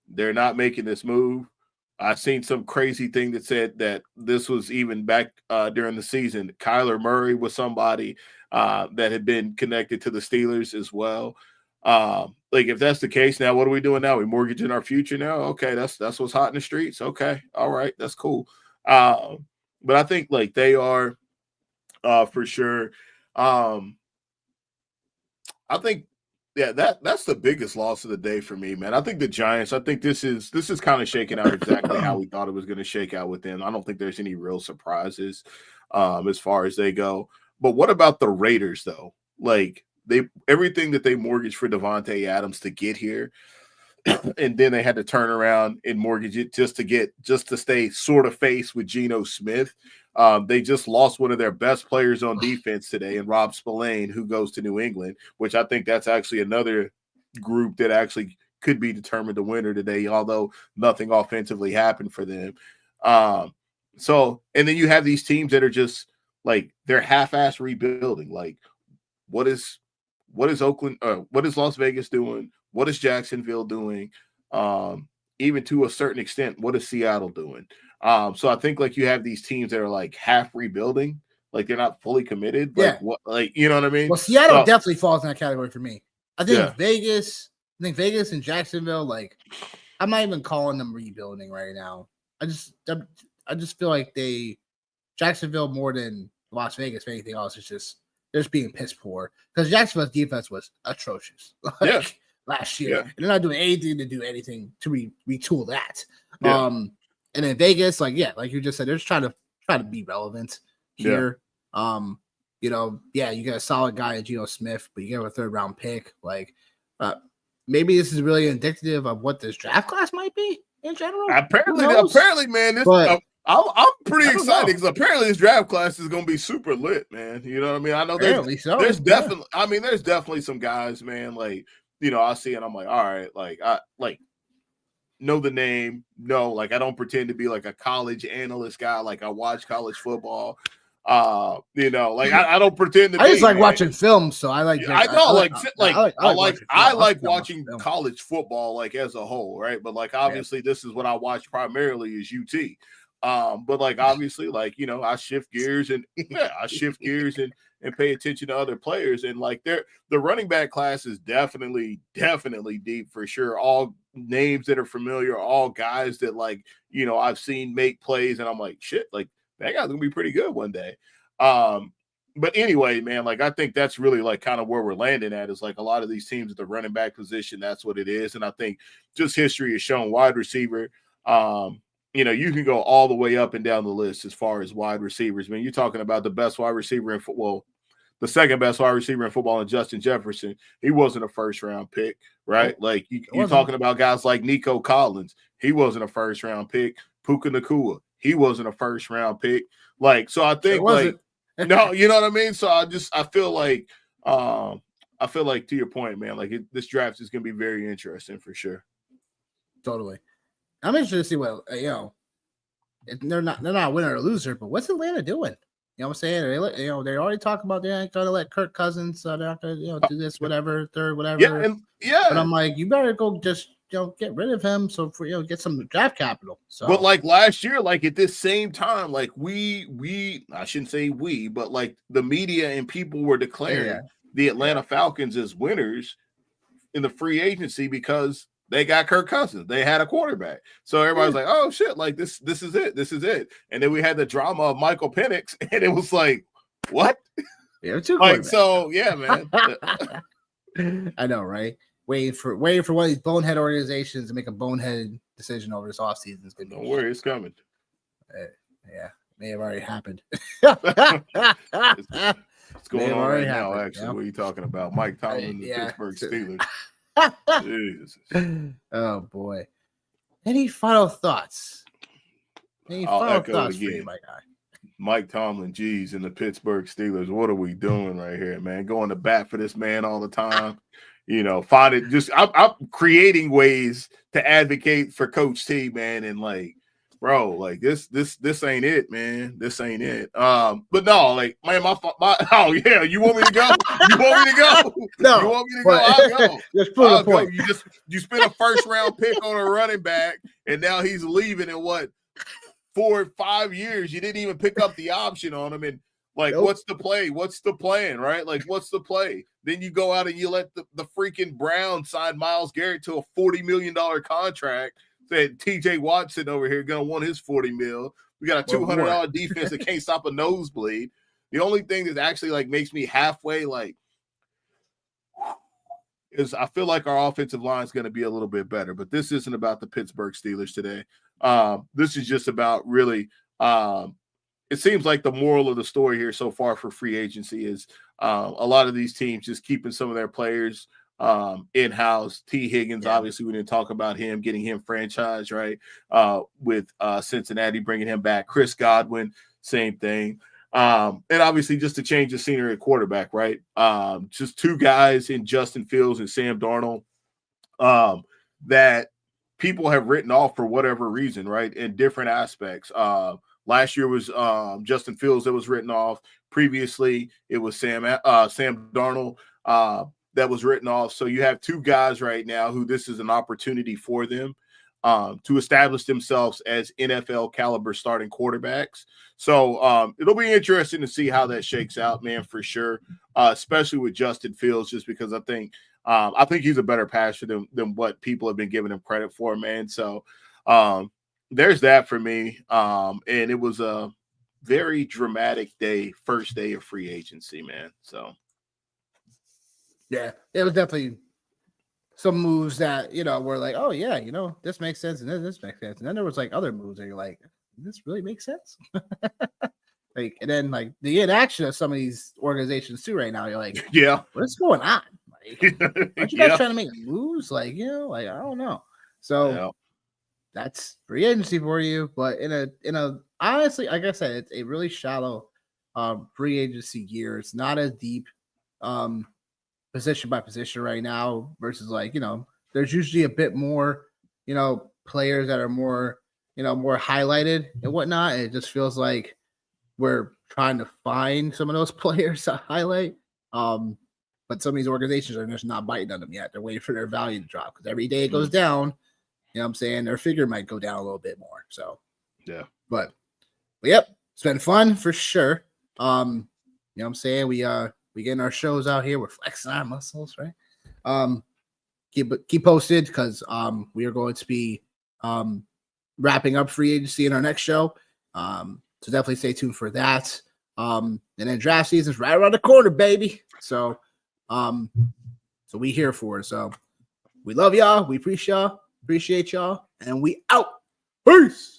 they're not making this move. I've seen some crazy thing that said that this was even back during the season. Kyler Murray was somebody that had been connected to the Steelers as well. Like if that's the case, now what are we doing now? We mortgaging our future now? Okay, that's what's hot in the streets. Okay, all right, that's cool. But I think like they are for sure. I think that's the biggest loss of the day for me, man. I think the Giants, I think this is kind of shaking out exactly how we thought it was going to shake out with them. I don't think there's any real surprises as far as they go. But what about the Raiders though? Like everything that they mortgaged for Devontae Adams to get here, and then they had to turn around and mortgage it just to stay sort of face with Geno Smith. They just lost one of their best players on defense today, and Rob Spillane, who goes to New England, which I think that's actually another group that actually could be determined the winner today, although nothing offensively happened for them. So, and then you have these teams that are just like they're half-ass rebuilding. Like, what is Oakland? What is Las Vegas doing? What is Jacksonville doing? Even to a certain extent, what is Seattle doing? So I think like you have these teams that are like half rebuilding, like they're not fully committed. Like what, like you know what I mean? Well, Seattle definitely falls in that category for me. I think Vegas and Jacksonville, like I'm not even calling them rebuilding right now. I just feel like Jacksonville more than Las Vegas, if anything else, is just they're just being piss poor because Jacksonville's defense was atrocious last year. And they're not doing anything to retool that. And in Vegas, like you just said, they're just trying to be relevant here. You got a solid guy in Geno Smith, but you get a 3rd round pick. Like, maybe this is really indicative of what this draft class might be in general. Apparently, man, I'm pretty excited because apparently this draft class is going to be super lit, man. You know what I mean? I know there's definitely some guys, man. Like, I see it. I'm like, all right, like I know the name. No, like I don't pretend to be like a college analyst guy. Like I watch college football. I don't pretend to. I just like watching film, so I like. I like watching college football, like as a whole, right? But like obviously, this is what I watch primarily is UT. But like obviously, like I shift gears and and pay attention to other players, and like the running back class is definitely deep for sure. All names that are familiar, all guys that like I've seen make plays, and I'm like shit, like that guy's gonna be pretty good one day. But anyway, man, like I think that's really like kind of where we're landing at is like a lot of these teams at the running back position, that's what it is, and I think just history has shown wide receiver. You can go all the way up and down the list as far as wide receivers. I mean, you're talking about the best wide receiver in football, the second best wide receiver in football, and Justin Jefferson. He wasn't a 1st-round pick, right? Like you're talking about guys like Nico Collins. He wasn't a 1st-round pick. Puka Nacua. He wasn't a 1st-round pick. Like, so I think No, you know what I mean? So I feel like to your point, man, like this draft is going to be very interesting for sure. Totally. I'm interested to see what they're not winner or loser, but what's Atlanta doing? You know what I'm saying? They already talked about they ain't gonna let Kirk Cousins, they're not gonna do this, whatever, third, whatever. But I'm like, you better go just get rid of him so for get some draft capital. So, but like last year, like at this same time, like we I shouldn't say we, but like the media and people were declaring the Atlanta Falcons as winners in the free agency because they got Kirk Cousins. They had a quarterback. So everybody's like, oh shit, like this is it. This is it. And then we had the drama of Michael Penix, and it was like, what? Yeah, two like, so yeah, man. I know, right? Waiting for one of these bonehead organizations to make a bonehead decision over this offseason is good. Don't worry, it's coming. Yeah, may have already happened. It's going on right now, actually. What are you talking about? Mike Tomlin, the Pittsburgh Steelers. Jesus. Oh boy. Any final thoughts? I'll echo thoughts it again. for you, my guy? Mike Tomlin, geez, and the Pittsburgh Steelers. What are we doing right here, man? Going to bat for this man all the time. I'm creating ways to advocate for Coach T, man, and like, bro, like this ain't it, man. This ain't it. But no, like, man, oh yeah, you want me to go? You want me to go? No, you want me to go? I'll go. Just prove the point. You spent a first round pick on a running back, and now he's leaving in what 4 or 5 years. You didn't even pick up the option on him, and like, what's the play? What's the plan, right? Like, what's the play? Then you go out and you let the freaking Browns sign Myles Garrett to a $40 million contract. That TJ Watson over here gonna want his $40 million. We got a $200 defense that can't stop a nosebleed. The only thing that actually like makes me halfway like is I feel like our offensive line is going to be a little bit better, but this isn't about the Pittsburgh Steelers today. This is just about really. It seems like the moral of the story here so far for free agency is a lot of these teams just keeping some of their players in-house. T. Higgins, obviously we didn't talk about him, getting him franchised, right? With Cincinnati bringing him back. Chris Godwin, same thing. And obviously just to change the scenery at quarterback, right? Just two guys in Justin Fields and Sam Darnold that people have written off for whatever reason, right? In different aspects. Last year was Justin Fields that was written off. Previously, it was Sam Darnold that was written off. So you have two guys right now who this is an opportunity for them to establish themselves as NFL caliber starting quarterbacks. So it'll be interesting to see how that shakes out, man, for sure, especially with Justin Fields, just because I think he's a better passer than what people have been giving him credit for, man. So there's that for me. And it was a very dramatic day, first day of free agency, man. So. Yeah, it was definitely some moves that, were like, oh, yeah, this makes sense. And then this makes sense. And then there was like other moves that you're like, this really makes sense. And then like the inaction of some of these organizations too right now, you're like, yeah, what's going on? Like, aren't you guys trying to make moves? Like, like, I don't know. So that's free agency for you. But in a honestly, like I said, it's a really shallow free agency year. It's not as deep. Position by position right now versus like, there's usually a bit more, players that are more, more highlighted and whatnot. And it just feels like we're trying to find some of those players to highlight. But some of these organizations are just not biting on them yet. They're waiting for their value to drop because every day it goes down, what I'm saying, their figure might go down a little bit more. So, yeah. But yep, it's been fun for sure. What I'm saying? We getting our shows out here. We're flexing our muscles, right? Keep posted because we are going to be wrapping up free agency in our next show. So definitely stay tuned for that. And then draft season's right around the corner, baby. So we here for it. So we love y'all. We appreciate y'all. And we out. Peace.